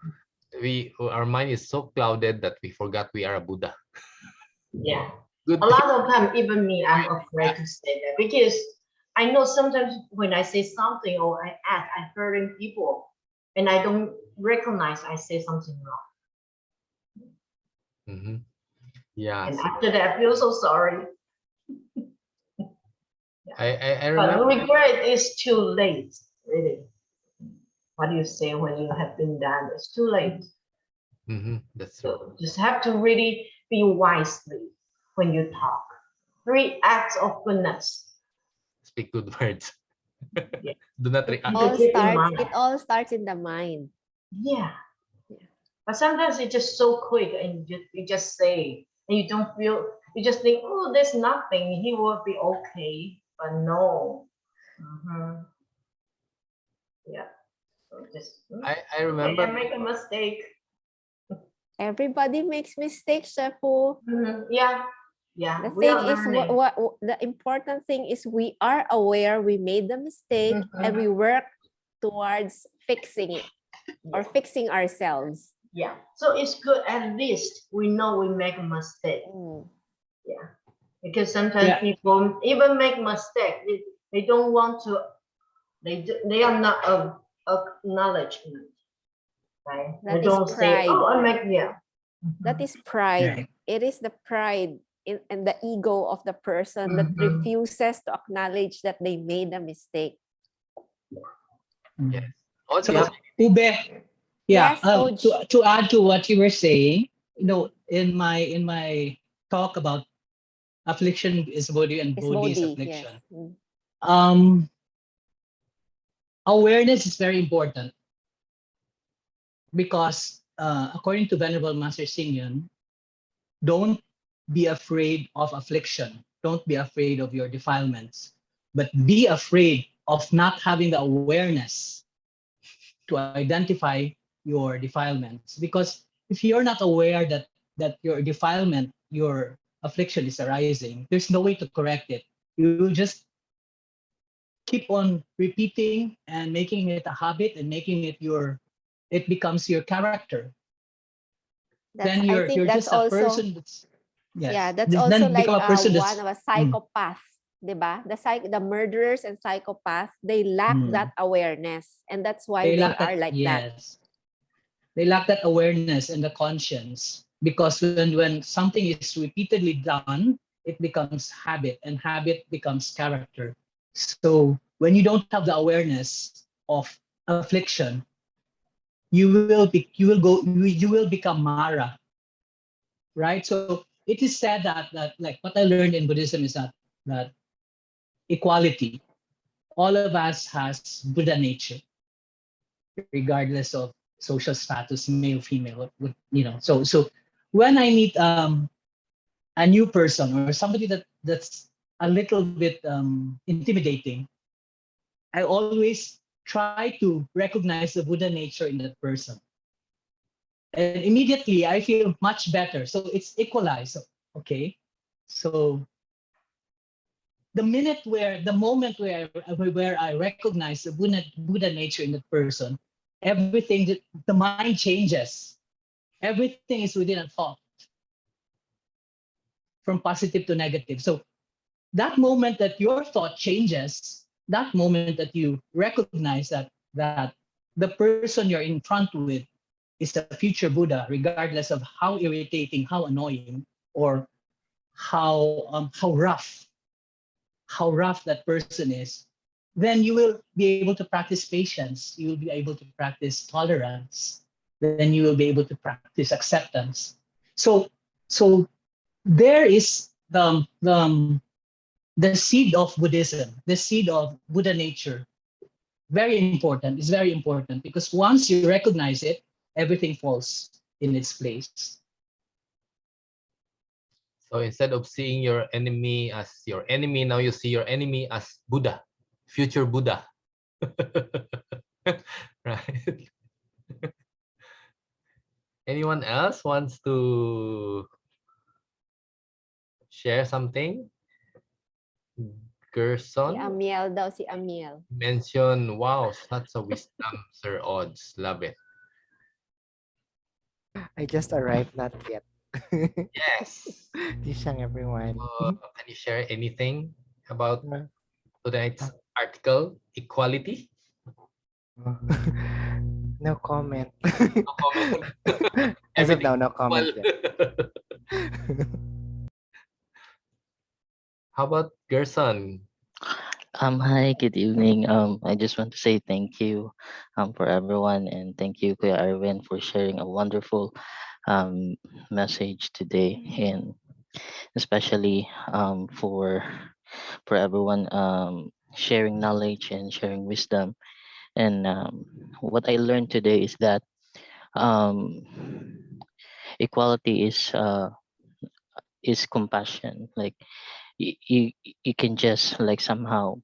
Our mind is so clouded that we forgot we are a Buddha. Yeah. Good. A lot of time, even me, I'm afraid to say that because I know sometimes when I say something or I act, I'm hurting people, and I don't recognize I say something wrong. Yeah. And after that, I feel so sorry. I But remember. regret is too late, really. What do you say when you have been done? It's too late. That's true. So just have to really be wisely when you talk. 3 acts of goodness. Speak good words. Yeah. Do not react. It all starts in the mind. Yeah. But sometimes it's just so quick and you just say, and you don't feel, you just think, oh, there's nothing, he will be okay. But no. Yeah. So just, I remember. I make a mistake. Everybody makes mistakes, Shefu. Yeah. Yeah. The thing is, what the important thing is we are aware we made the mistake and we work towards fixing it or fixing ourselves. Yeah. So it's good, at least we know we make a mistake. Yeah. Because sometimes people even make mistake. They don't want to, they are not acknowledgement. Right? That they don't pride. say, oh, I make, That is pride. It is the pride and the ego of the person that refuses to acknowledge that they made a mistake. Yes. Also, Ube, yeah. Yes, to add to what you were saying, in my talk about affliction is body and body is affliction. Yes. Awareness is very important because according to Venerable Master Xing, don't be afraid of affliction. Don't be afraid of your defilements, but be afraid of not having the awareness to identify your defilements. Because if you're not aware that your defilement, your affliction is arising, there's no way to correct it. You will just keep on repeating and making it a habit and making it it becomes your character. Then you're just a person that's that's also like a person one of a psychopath. Diba? The murderers and psychopaths, they lack that awareness, and that's why they are like that. They lack that awareness and the conscience, because when something is repeatedly done, it becomes habit, and habit becomes character. So when you don't have the awareness, of affliction, you will become Mara, right? So it is said that like what I learned in Buddhism is that equality, all of us has Buddha nature, regardless of social status, male, female, So when I meet a new person or somebody that's a little bit intimidating, I always try to recognize the Buddha nature in that person. And immediately I feel much better. So it's equalized. Okay. So the moment where I recognize the Buddha nature in that person, everything, the mind changes. Everything is within a thought, from positive to negative. So that moment that your thought changes, that moment that you recognize that the person you're in front with is a future Buddha, regardless of how irritating, how annoying, or how rough that person is, then you will be able to practice patience. You will be able to practice tolerance. Then you will be able to practice acceptance. So there is the seed of Buddhism, the seed of Buddha nature. Very important. It's very important because once you recognize it, everything falls in its place. So instead of seeing your enemy as your enemy, now you see your enemy as Buddha, future Buddha. Right? Anyone else wants to share something? Si Gerson Amiel daw, si Amiel. mention, wow, such a wisdom, Sir Odds. Love it. I just arrived, not yet. Yes. Tisang everyone. Can you share anything about Uh, tonight's article, equality? No comment. No comment. As of now, Everything no comment equal. yet. How about Gerson? Hi, good evening. I just want to say thank you for everyone, and thank you, Kuya Arvin, for sharing a wonderful message today, and especially for everyone sharing knowledge and sharing wisdom. And what I learned today is that um, equality is compassion. Like you can just like somehow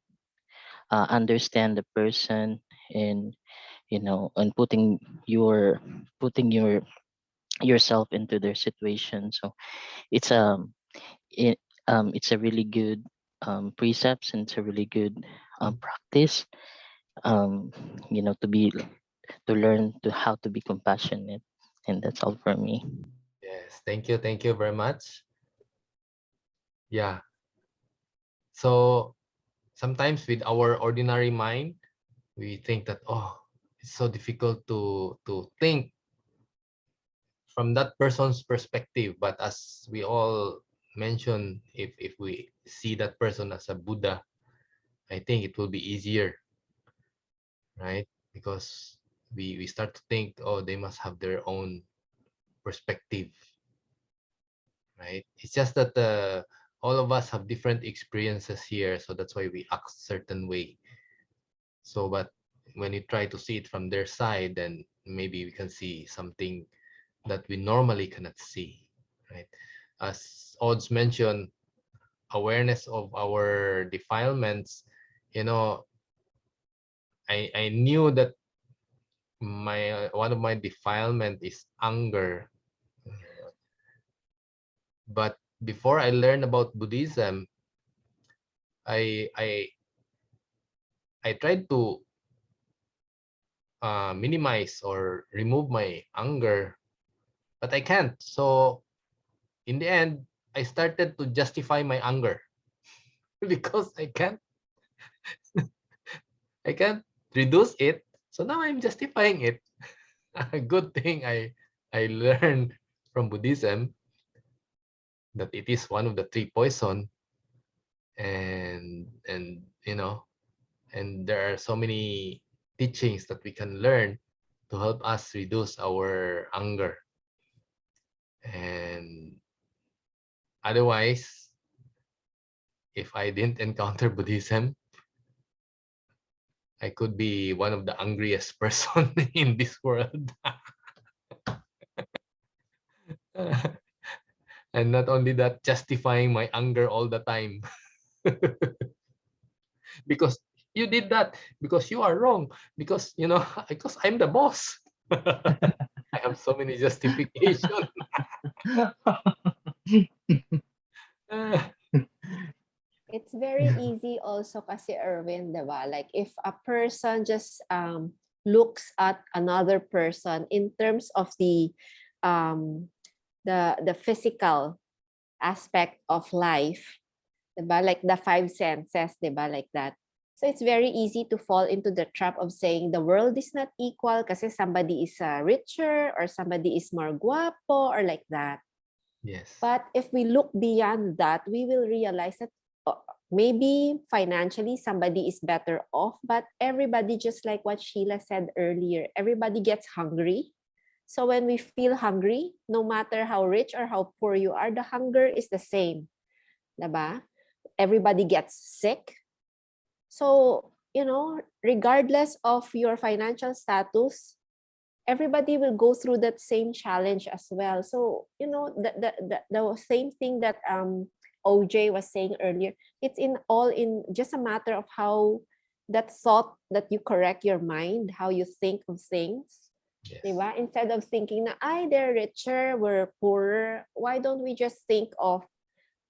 understand the person, and and putting yourself into their situation. So it's it, it's a really good precepts, and it's a really good practice, um to be to learn to how to be compassionate. And that's all for me. Yes, thank you. Thank you very much. Yeah. So sometimes with our ordinary mind, we think that, oh, it's so difficult to think from that person's perspective. But as we all mentioned, if we see that person as a Buddha, I think it will be easier, right? Because we start to think, oh, they must have their own perspective, right? It's just that all of us have different experiences here, so that's why we act certain way. So, but when you try to see it from their side, then maybe we can see something that we normally cannot see, right? As Odds mentioned, awareness of our defilements, you know, I knew that my one of my defilement is anger, but before I learned about Buddhism, I I I tried to minimize or remove my anger, but I can't. So in the end, I started to justify my anger because I can't reduce it. So now I'm justifying it. A good thing I learned from Buddhism that it is one of the three poison, and and there are so many teachings that we can learn to help us reduce our anger. And otherwise, if I didn't encounter Buddhism, I could be one of the angriest person in this world. And not only that, justifying my anger all the time. Because you did that, because you are wrong, because, you know, because I'm the boss. I have so many justifications. It's very easy also kasi Erwin, diba? Like if a person just looks at another person in terms of the physical aspect of life, diba? Like the five senses, diba? Like that. So it's very easy to fall into the trap of saying the world is not equal kasi somebody is richer or somebody is more guapo or like that. Yes. But if we look beyond that, we will realize that maybe financially somebody is better off, but everybody, just like what Sheila said earlier, everybody gets hungry. So when we feel hungry, no matter how rich or how poor you are, the hunger is the same. Diba? Everybody gets sick. So, you know, regardless of your financial status, everybody will go through that same challenge as well. So, you know, the same thing that OJ was saying earlier, it's in just a matter of how that thought that you correct your mind, how you think of things. Yes. Diba? Instead of thinking na, they're richer, we're poorer, why don't we just think of,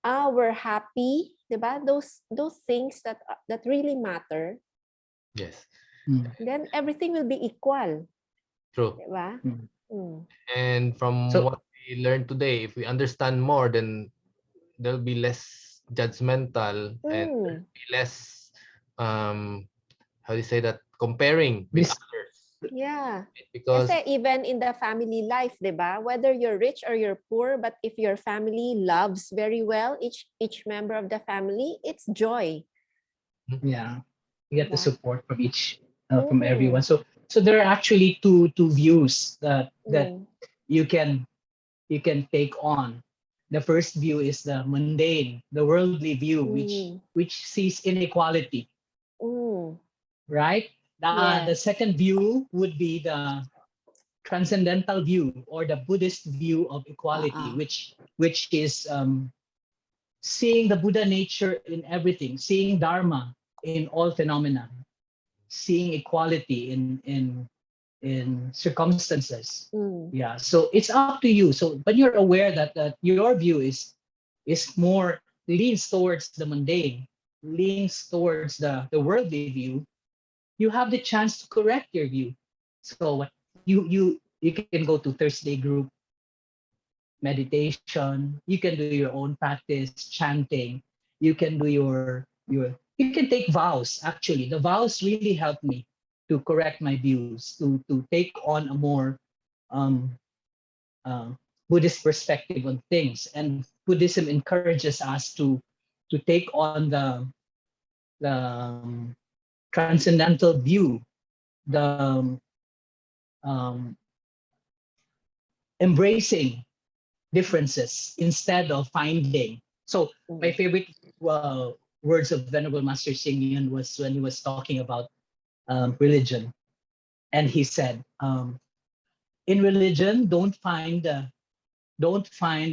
we're happy, diba? Those things that really matter. Yes. Then everything will be equal. True. Diba? And from So- what we learned today, if we understand more, then there'll be less judgmental and there'll be less how do you say that, comparing with This- others. Yeah. Because Kasi even in the family life, diba? Whether you're rich or you're poor, but if your family loves very well each member of the family, it's joy. Yeah, you get the Diba? support from from Mhm. everyone. So there are actually two views that you can take on. The first view is the mundane, the worldly view, which sees inequality, right? The Yes. second view would be the transcendental view or the Buddhist view of equality, which is seeing the Buddha nature in everything, seeing Dharma in all phenomena, seeing equality in circumstances. Yeah, so it's up to you. So when you're aware that your view is more leans towards the mundane, leans towards the worldly view, you have the chance to correct your view. So you can go to Thursday group meditation, you can do your own practice chanting, you can do you can take vows. Actually, the vows really helped me to correct my views, to take on a more Buddhist perspective on things. And Buddhism encourages us to take on the transcendental view, the embracing differences instead of finding. So my favorite words of Venerable Master Xing Yun was when he was talking about religion, and he said, in religion, don't find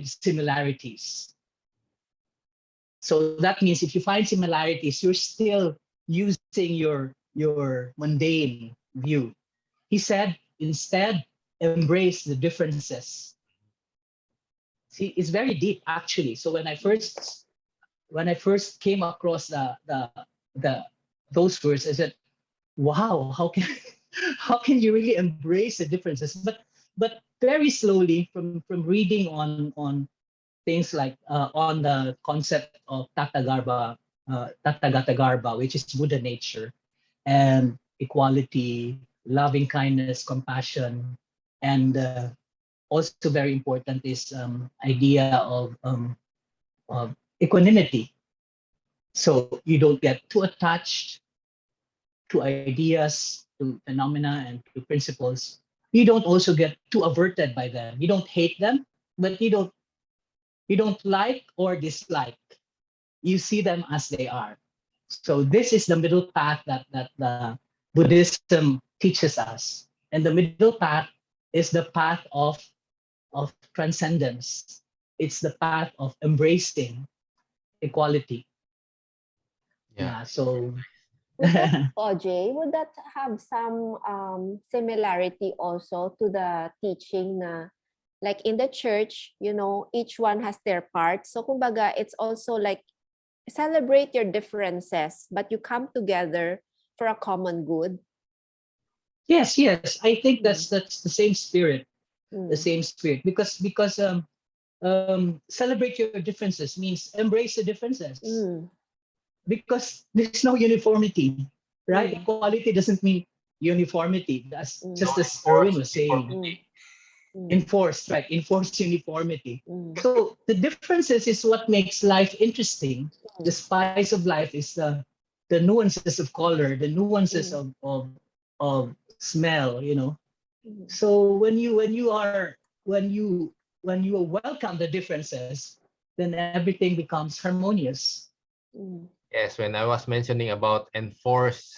similarities. So that means if you find similarities, you're still using your mundane view. He said, instead, embrace the differences. See, it's very deep actually. So when I first came across those words, I said, wow, how can how can you really embrace the differences? But very slowly from reading on things like on the concept of Tathagata Garbha, which is Buddha nature, and equality, loving kindness, compassion, and also very important is idea of equanimity. So you don't get too attached to ideas, to phenomena and to principles, you don't also get too averted by them. You don't hate them, but you don't like or dislike. You see them as they are. So this is the middle path that the Buddhism teaches us. And the middle path is the path of transcendence. It's the path of embracing equality. Yeah. So Would that, OJ, would that have some similarity also to the teaching na like in the church, you know, each one has their part. So kumbaga, it's also like celebrate your differences, but you come together for a common good. yes, I think that's the same spirit, the Mm, same spirit. Because celebrate your differences means embrace the differences. mm, Because there's no uniformity, right? Mm. Equality doesn't mean uniformity. That's Mm. just No as Erwin was enforced saying. uniformity. Enforced, right? Enforced uniformity. mm, So the differences is what makes life interesting. The Mm. spice of life is the nuances of color, the nuances Mm. of smell, you know. mm, So when you welcome the differences, then everything becomes harmonious. mm. Yes, when I was mentioning about enforced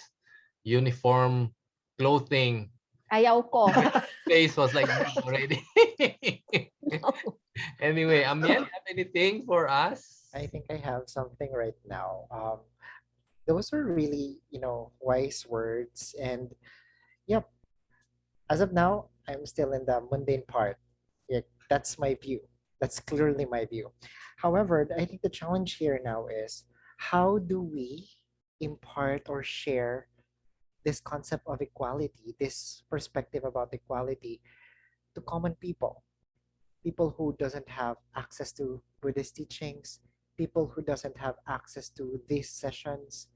uniform clothing, Ayaw ko. face was like that already. Anyway, Amiel, you have anything for us? I think I have something right now. Those are really, wise words. And yep, as of now, I'm still in the mundane part. Yeah, that's my view. That's clearly my view. However, I think the challenge here now is how do we impart or share this concept of equality, this perspective about equality to common people? People who doesn't have access to Buddhist teachings, people who doesn't have access to these sessions.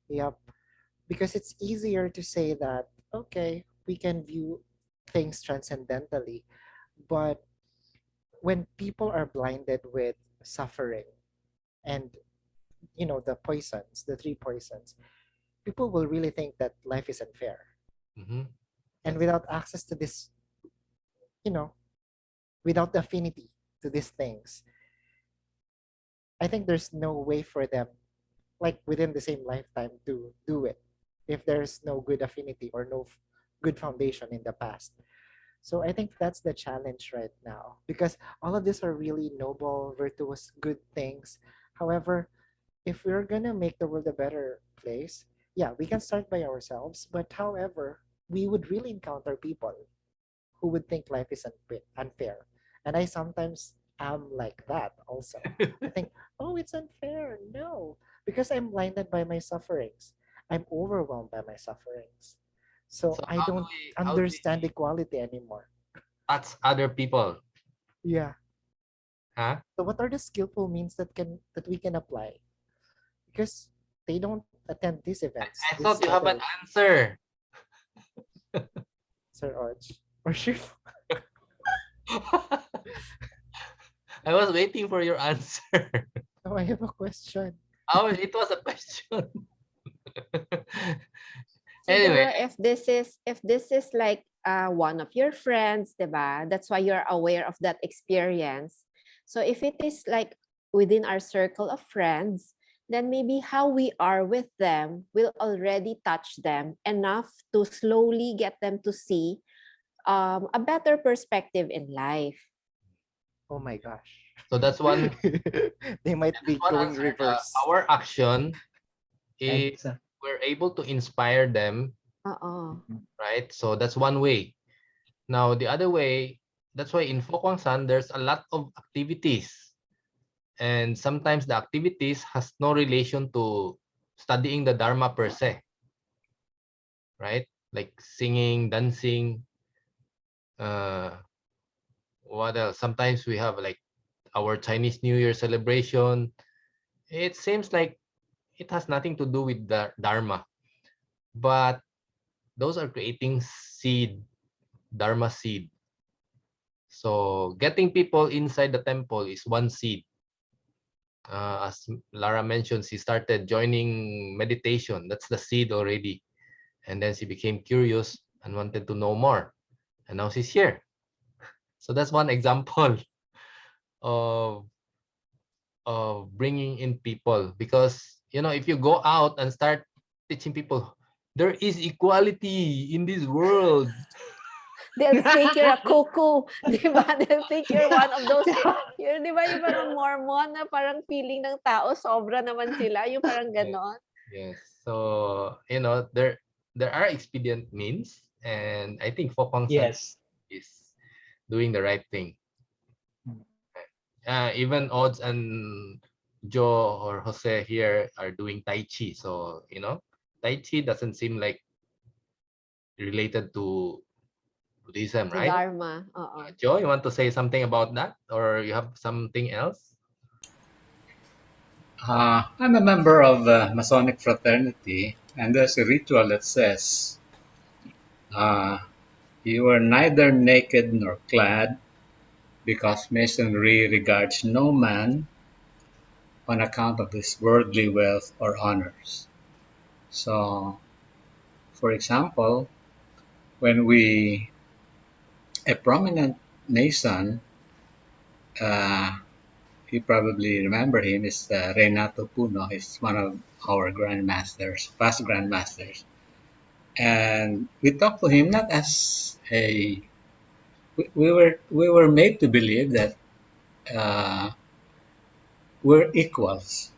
Yep. Because it's easier to say that, okay, we can view things transcendentally, but when people are blinded with suffering and the poisons, the three poisons, people will really think that life is unfair. Mhm. And without access to this, you know, without the affinity to these things, I think there's no way for them, like within the same lifetime, to do it if there's no good affinity or no good foundation in the past. So I think that's the challenge right now because all of these are really noble, virtuous, good things. However, if we're gonna make the world a better place, yeah, we can start by ourselves. But however, we would really encounter people who would think life is unfair. And I sometimes am like that also. I think, oh, it's unfair. No, because I'm blinded by my sufferings. I'm overwhelmed by my sufferings. So So I don't how do understand we equality anymore. touch other people? Yeah. Huh? So what are the skillful means that we can apply? Because they don't attend these events, I these thought you have an sessions, answer. Sir Arch. Or Shiv. I was waiting for your answer. Oh, I have a question. Oh, it was a question. Siguro Anyway, if this is like one of your friends, 'di ba? That's why you're aware of that experience. So if it is like within our circle of friends, then maybe how we are with them will already touch them enough to slowly get them to see a better perspective in life. Oh my gosh. so that's one They might that's be one going answer. reverse. Our action is Exactly. we're able to inspire them, Oo. right? So that's one way. Now the other way, that's why in Fo Kwang San there's a lot of activities, and sometimes the activities has no relation to studying the Dharma per se, right? Like singing, dancing. What else? Sometimes we have like our Chinese New Year celebration. It seems like it has nothing to do with the Dharma, but those are creating seed, Dharma seed. So getting people inside the temple is one seed. As Lara mentioned, she started joining meditation. That's the seed already. And then she became curious and wanted to know more. And now she's here. So that's one example of bringing in people, because if you go out and start teaching people there is equality in this world, They'll think you're a cuckoo. Di ba? They'll think you're one of those, di ba yung parang Mormon na parang feeling ng tao, sobra naman sila. Yung parang ganon. yes. So there are expedient means, and I think Fopang San Yes. is doing the right thing. Even Odds and Joe or Jose here are doing Tai Chi. So, Tai Chi doesn't seem like related to Buddhism, To right? Dharma. Joe, you want to say something about that? Or you have something else? I'm a member of the Masonic fraternity, and there's a ritual that says, you are neither naked nor clad, because Masonry regards no man on account of his worldly wealth or honors. So, for example, when a prominent Mason, you probably remember him, is Renato Puno. He's one of our grandmasters, past grandmasters. And we talked to him not as we were made to believe that we're equals,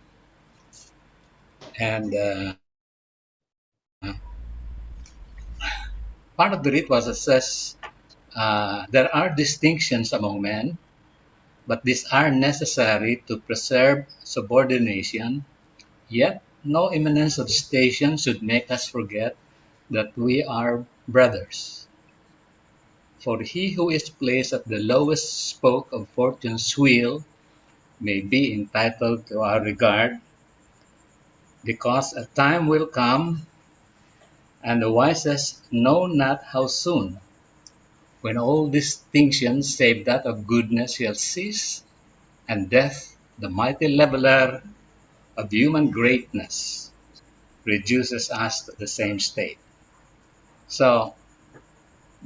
and part of the ritual says there are distinctions among men, but these are necessary to preserve subordination. Yet no eminence of station should make us forget that we are brothers. For he who is placed at the lowest spoke of fortune's wheel may be entitled to our regard, because a time will come, and the wisest know not how soon, when all distinctions save that of goodness shall cease, and death, the mighty leveler of human greatness, reduces us to the same state. So,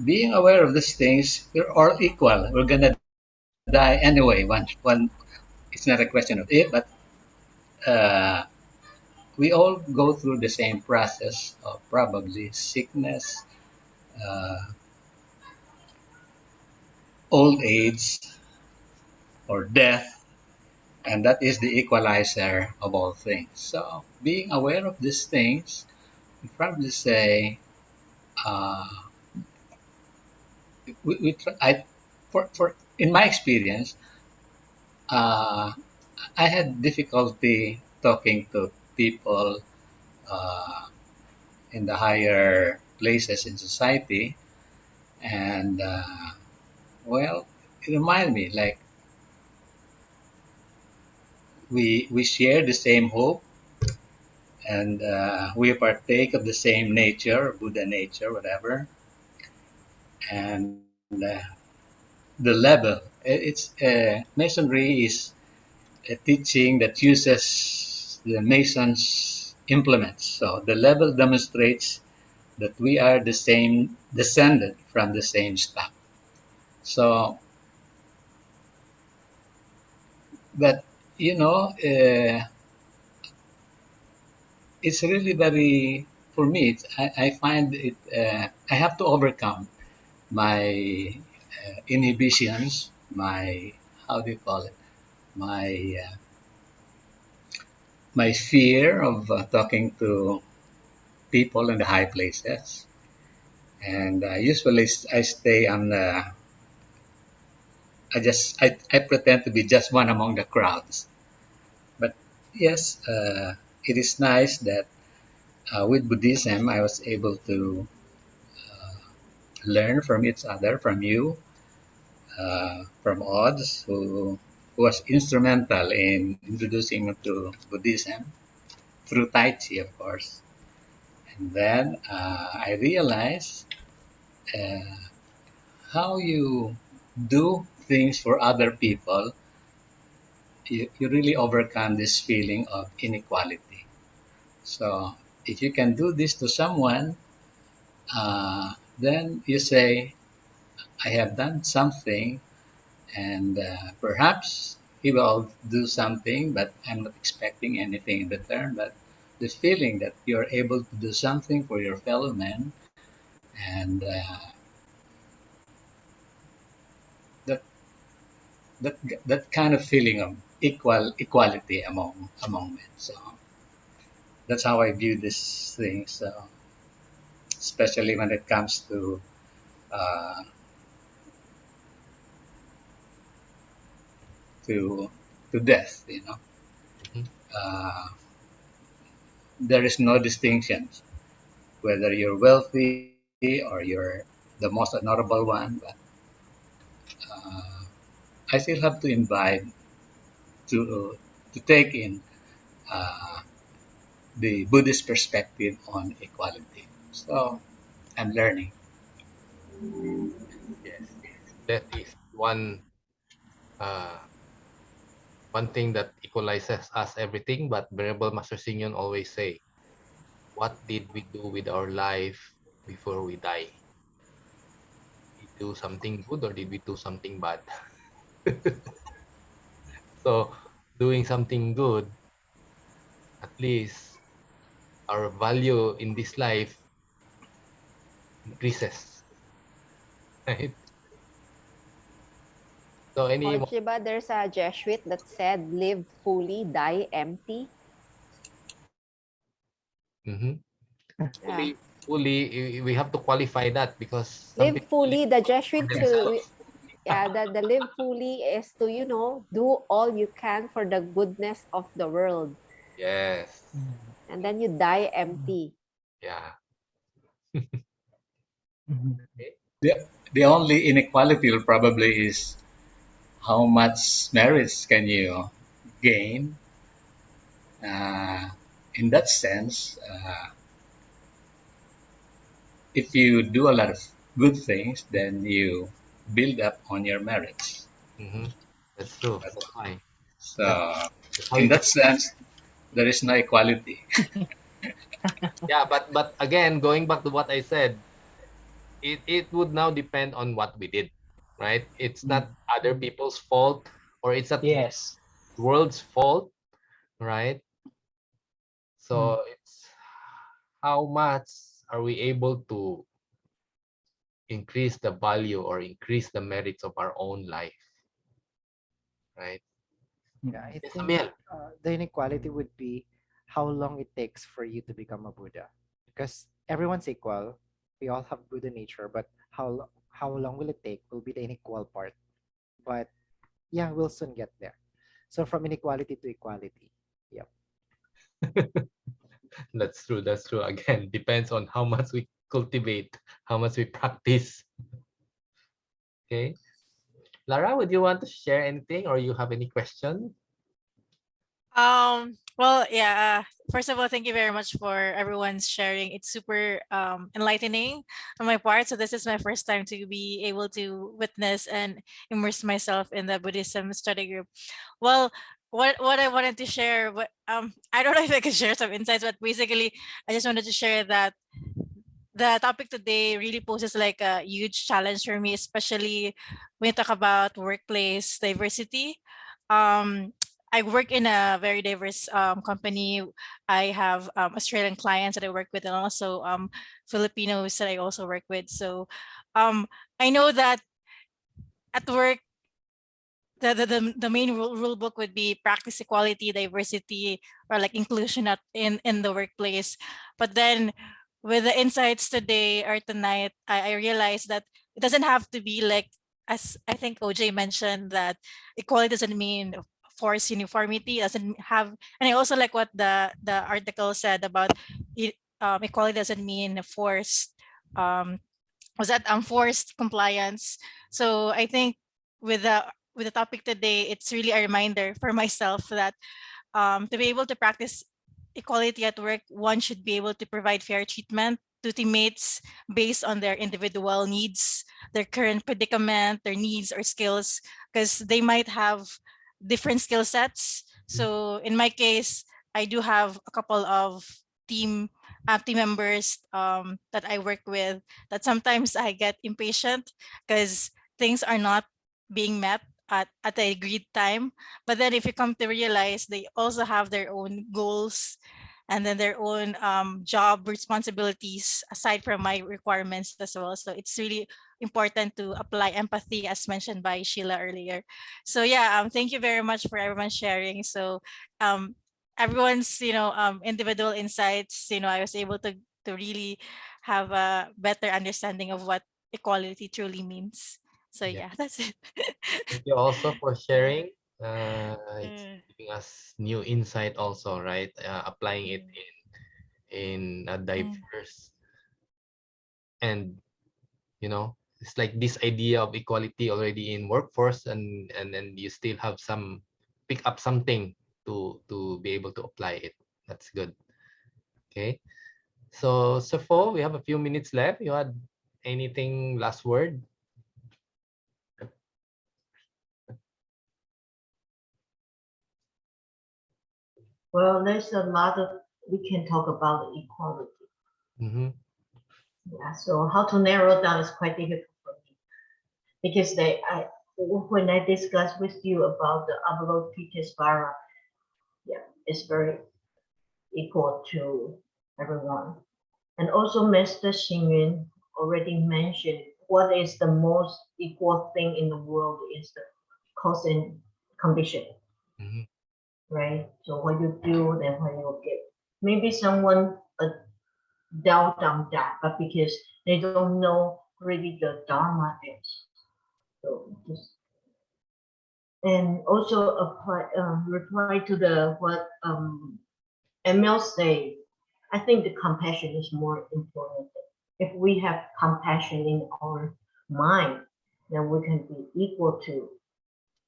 being aware of these things, we're all equal. We're gonna die anyway. One, it's not a question of if, but we all go through the same process of probably sickness, uh, old age, or death, and that is the equalizer of all things. So, being aware of these things, we probably say, uh, we try, for in my experience, uh, I had difficulty talking to people uh, in the higher places in society, and well, it reminded me like we share the same hope, and we partake of the same nature, Buddha nature, whatever, and the level. It's Masonry is a teaching that uses the Masons' implements. So the level demonstrates that we are the same, descended from the same stock. So, but it's really very, for me, I find it, I have to overcome my inhibitions, my, how do you call it, my my fear of talking to people in the high places. And usually I stay on the, I pretend to be just one among the crowds. But yes, it is nice that with Buddhism I was able to learn from each other, from you, from Odds, who was instrumental in introducing me to Buddhism through Tai Chi, of course. And then I realized uh, how you do things for other people, you really overcome this feeling of inequality. So if you can do this to someone, then you say, I have done something, and perhaps he will do something, but I'm not expecting anything in return. But the feeling that you're able to do something for your fellow man, and that that that kind of feeling of equality among men. So that's how I view this thing. So especially when it comes uh, to to death, Mhm. uh, there is no distinction whether you're wealthy or you're the most honorable one. But uh, I still have to invite to take in uh, the Buddhist perspective on equality. So I'm learning. Yes, that is uh, one thing that equalizes us everything. But Venerable Master Singyon always say, "What did we do with our life before we die? Did we do something good or did we do something bad?" So, doing something good, at least our value in this life increases, right? So, any Lord Shiba, there's a Jesuit that said, live fully, die empty. Mhm. Yeah. fully, we have to qualify that because some Live people live fully, the for Jesuits will, themselves. yeah, the live fully is to, do all you can for the goodness of the world. Yes. And then you die empty. Yeah. Mhm. Okay. The only inequality will probably is how much merits can you gain. Uh, in that sense, if you do a lot of good things, then you build up on your merits. Mm-hmm. That's true. That's why. That, So, that's how in you that can. sense, there is no equality. Yeah, but again, going back to what I said, it would now depend on what we did, right? It's not other people's fault or it's not Yes. world's fault, right? Mm. So it's how much are we able to increase the value or increase the merits of our own life, right? Yeah, I Yes, think Amiel. the inequality would be how long it takes for you to become a Buddha. Because everyone's equal, we all have Buddha nature, but how long will it take will be the unequal part. But yeah, we'll soon get there. So from inequality to equality. Yep. That's true. That's true. Again, depends on how much we cultivate, how much we practice. Okay. Lara, would you want to share anything or you have any question? Well, yeah. First of all, thank you very much for everyone's sharing. It's super enlightening on my part. So this is my first time to be able to witness and immerse myself in the Buddhism study group. Well, what I wanted to share, I don't know if I can share some insights, but basically, I just wanted to share that the topic today really poses like a huge challenge for me, especially when you talk about workplace diversity. Um, I work in a very diverse company. I have Australian clients that I work with, and also Filipinos that I also work with. So I know that at work, the main rule book would be practice equality, diversity, or like inclusion in the workplace. But then with the insights today or tonight, I realized that it doesn't have to be like, as I think OJ mentioned, that equality doesn't mean forced uniformity, doesn't have, and I also like what the article said about equality doesn't mean forced um was that forced compliance. So I think with the topic today, it's really a reminder for myself that to be able to practice equality at work, one should be able to provide fair treatment to teammates based on their individual needs, their current predicament, their needs or skills, because they might have different skill sets. So in my case, I do have a couple of team team members that I work with, that sometimes I get impatient because things are not being met at the agreed time. But then if you come to realize, they also have their own goals and then their own job responsibilities aside from my requirements as well. So it's really important to apply empathy, as mentioned by Sheila earlier. So yeah, thank you very much for everyone sharing. So everyone's individual insights, I was able to really have a better understanding of what equality truly means. So Yeah. yeah, that's it. Thank you also for sharing. It's Mm. giving us new insight also, right? Applying it in a Mm. diverse, and it's like this idea of equality already in workforce, and then you still have some pick up something to be able to apply it. That's good. Okay. So Safo, we have a few minutes left. You had anything last word? Well, there's a lot of we can talk about equality. Mm-hmm. Yeah, so how to narrow down is quite difficult for me because when I discuss with you about the Avalokitesvara, yeah, it's very equal to everyone. And also, Mr. Xingyun already mentioned what is the most equal thing in the world is the cause and condition, Mm-hmm. right? So what you do, then what you get. Maybe someone doubt on that, but because they don't know really the Dharma is. So just and also reply to the what Emil say. I think the compassion is more important. If we have compassion in our mind, then we can be equal to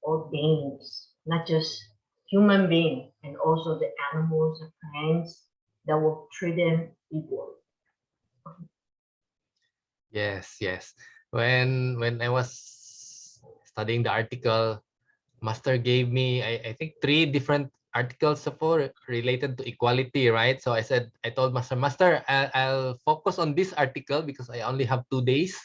all beings, not just human beings, and also the animals and plants that will treat them equally. Yes, yes. When I was studying the article, Master gave me I think 3 different articles for related to equality, right? So I told Master, I'll focus on this article because I only have 2 days.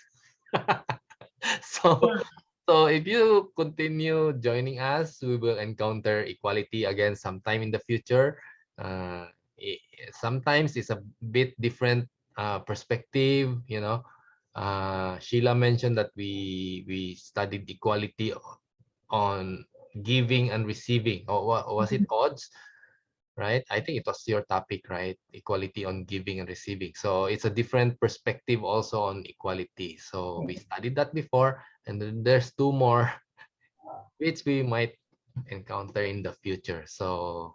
So Yeah. so if you continue joining us, we will encounter equality again sometime in the future. Uh, Sometimes it's a bit different perspective. Sheila mentioned that we studied equality on giving and receiving. Or what was it? Odds, right? I think it was your topic, right? Equality on giving and receiving. So it's a different perspective also on equality. So we studied that before, and then there's 2 more which we might encounter in the future. So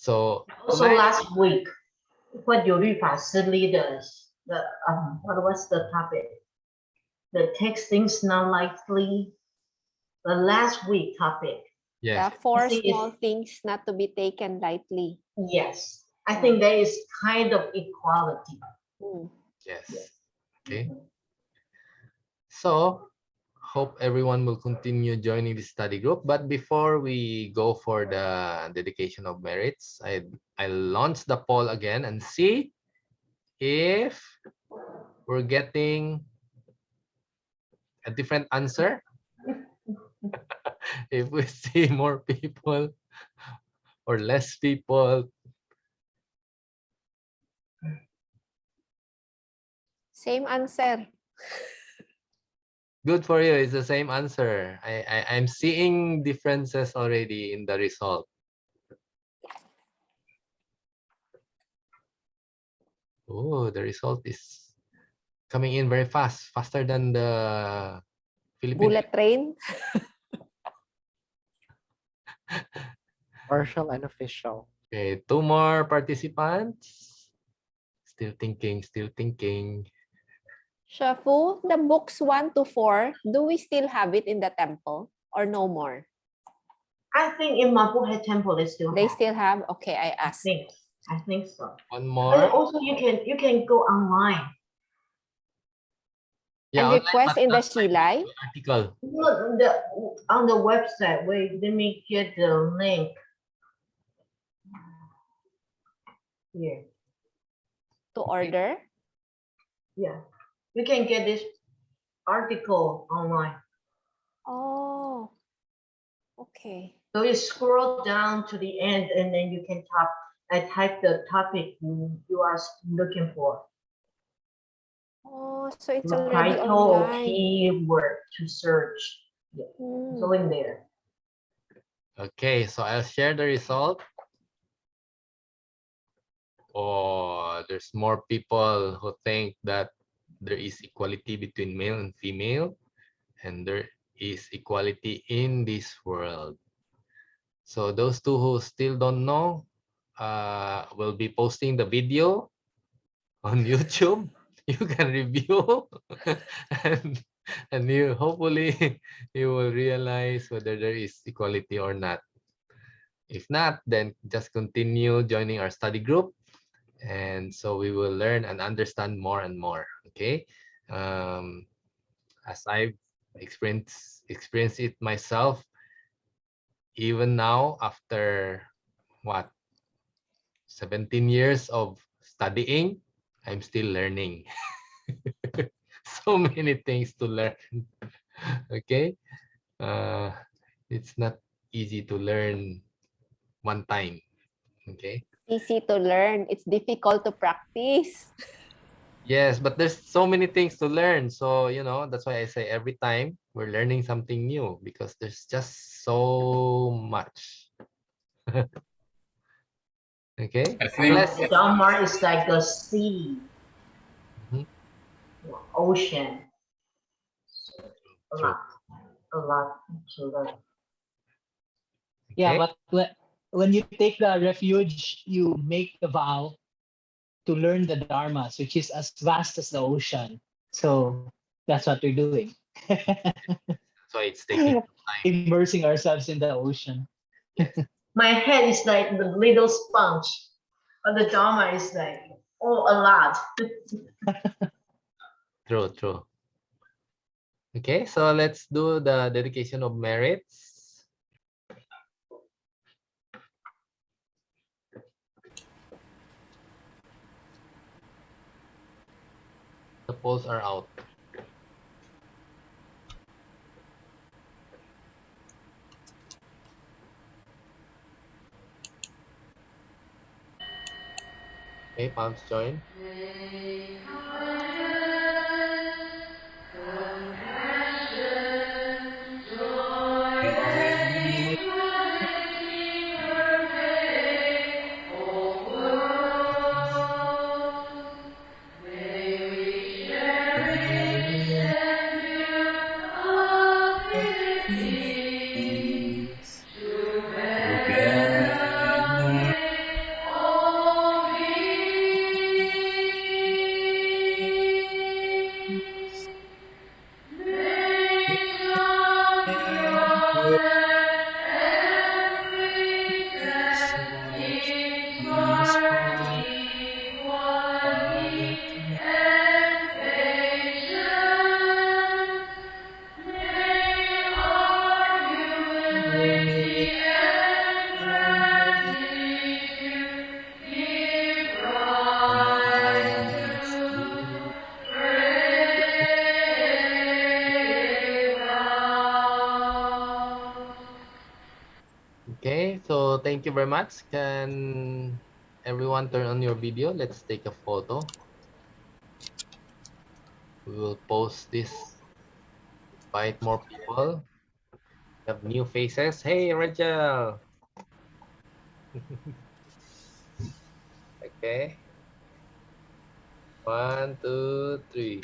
Also tonight, last week, what 有律法师 leaders, what was the topic? The text things not likely. The last week topic. The yes, 4 think small it's- things not to be taken lightly. Yes, I think that is kind of equality. Mm. yes, okay. So hope everyone will continue joining the study group. But before we go for the dedication of merits, I launch the poll again and see if we're getting a different answer. If we see more people or less people. Same answer. Good for you. It's the same answer. I'm seeing differences already in the result. Oh, the result is coming in very fast, faster than the Philippine. Bullet train. Partial unofficial. Okay, 2 more participants. Still thinking, still thinking. Shafu, the books 1 to 4, do we still have it in the temple or no more? I think in Mabuhay Temple they still They have. still have? Okay, I asked. I think so. 1 And more. also you can go online. Yeah, And online, request but in the not like Shilai? the article. Look on the website. Wait, let me get the link. Here. To order? Yeah, you can get this article online. Oh, okay. So you scroll down to the end and then you can type the topic you are looking for. Oh, so it's The already title or online. keyword to search. Yeah, Hmm. go in there. Okay, so I'll share the result. Oh, there's more people who think that there is equality between male and female, and there is equality in this world. So those two who still don't know, will be posting the video on YouTube. You can review and, and you hopefully you will realize whether there is equality or not. If not, then just continue joining our study group. And so we will learn and understand more and more. Okay. As I've experienced it myself, even now after what 17 years of studying, I'm still learning. So many things to learn. Okay. It's not easy to learn one time. Okay. Easy to learn. It's difficult to practice. Yes, but there's so many things to learn. So, that's why I say every time we're learning something new because there's just so much. Okay. I think Unless, Denmark is like the sea, Mhm. ocean. A True. lot to learn. Yeah, Okay. but when you take the refuge, you make the vow to learn the dharmas, which is as vast as the ocean. So that's what we're doing. So it's taking time. Immersing ourselves in the ocean. My head is like the little sponge, but the Dharma is like, oh, a lot. True, true. Okay, so let's do the dedication of merits. The polls are out. Okay, palms join. Okay, so thank you very much. Can everyone turn on your video? Let's take a photo. We will post this, invite more people. We have new faces. Hey, Rachel. Okay. 1, 2, 3.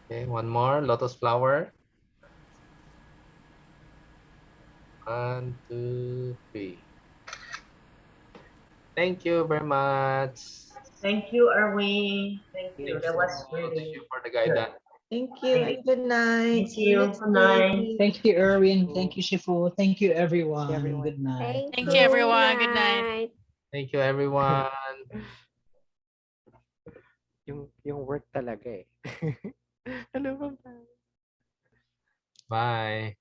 Okay, one more. Lotus flower. 1, 2, 3. Thank you very much. Thank you, Erwin. Thank Thank you. you, That was Shifu. Thank really you for the good. guidance. Thank you and good night. Thank See you you. next Good night. week. Thank you, Erwin. Thank you, Shifu. Thank you, everyone. everyone. Good night. Thank you, everyone. Good night. Night. Thank you, everyone. Yung work talaga eh. Ano ba? Bye.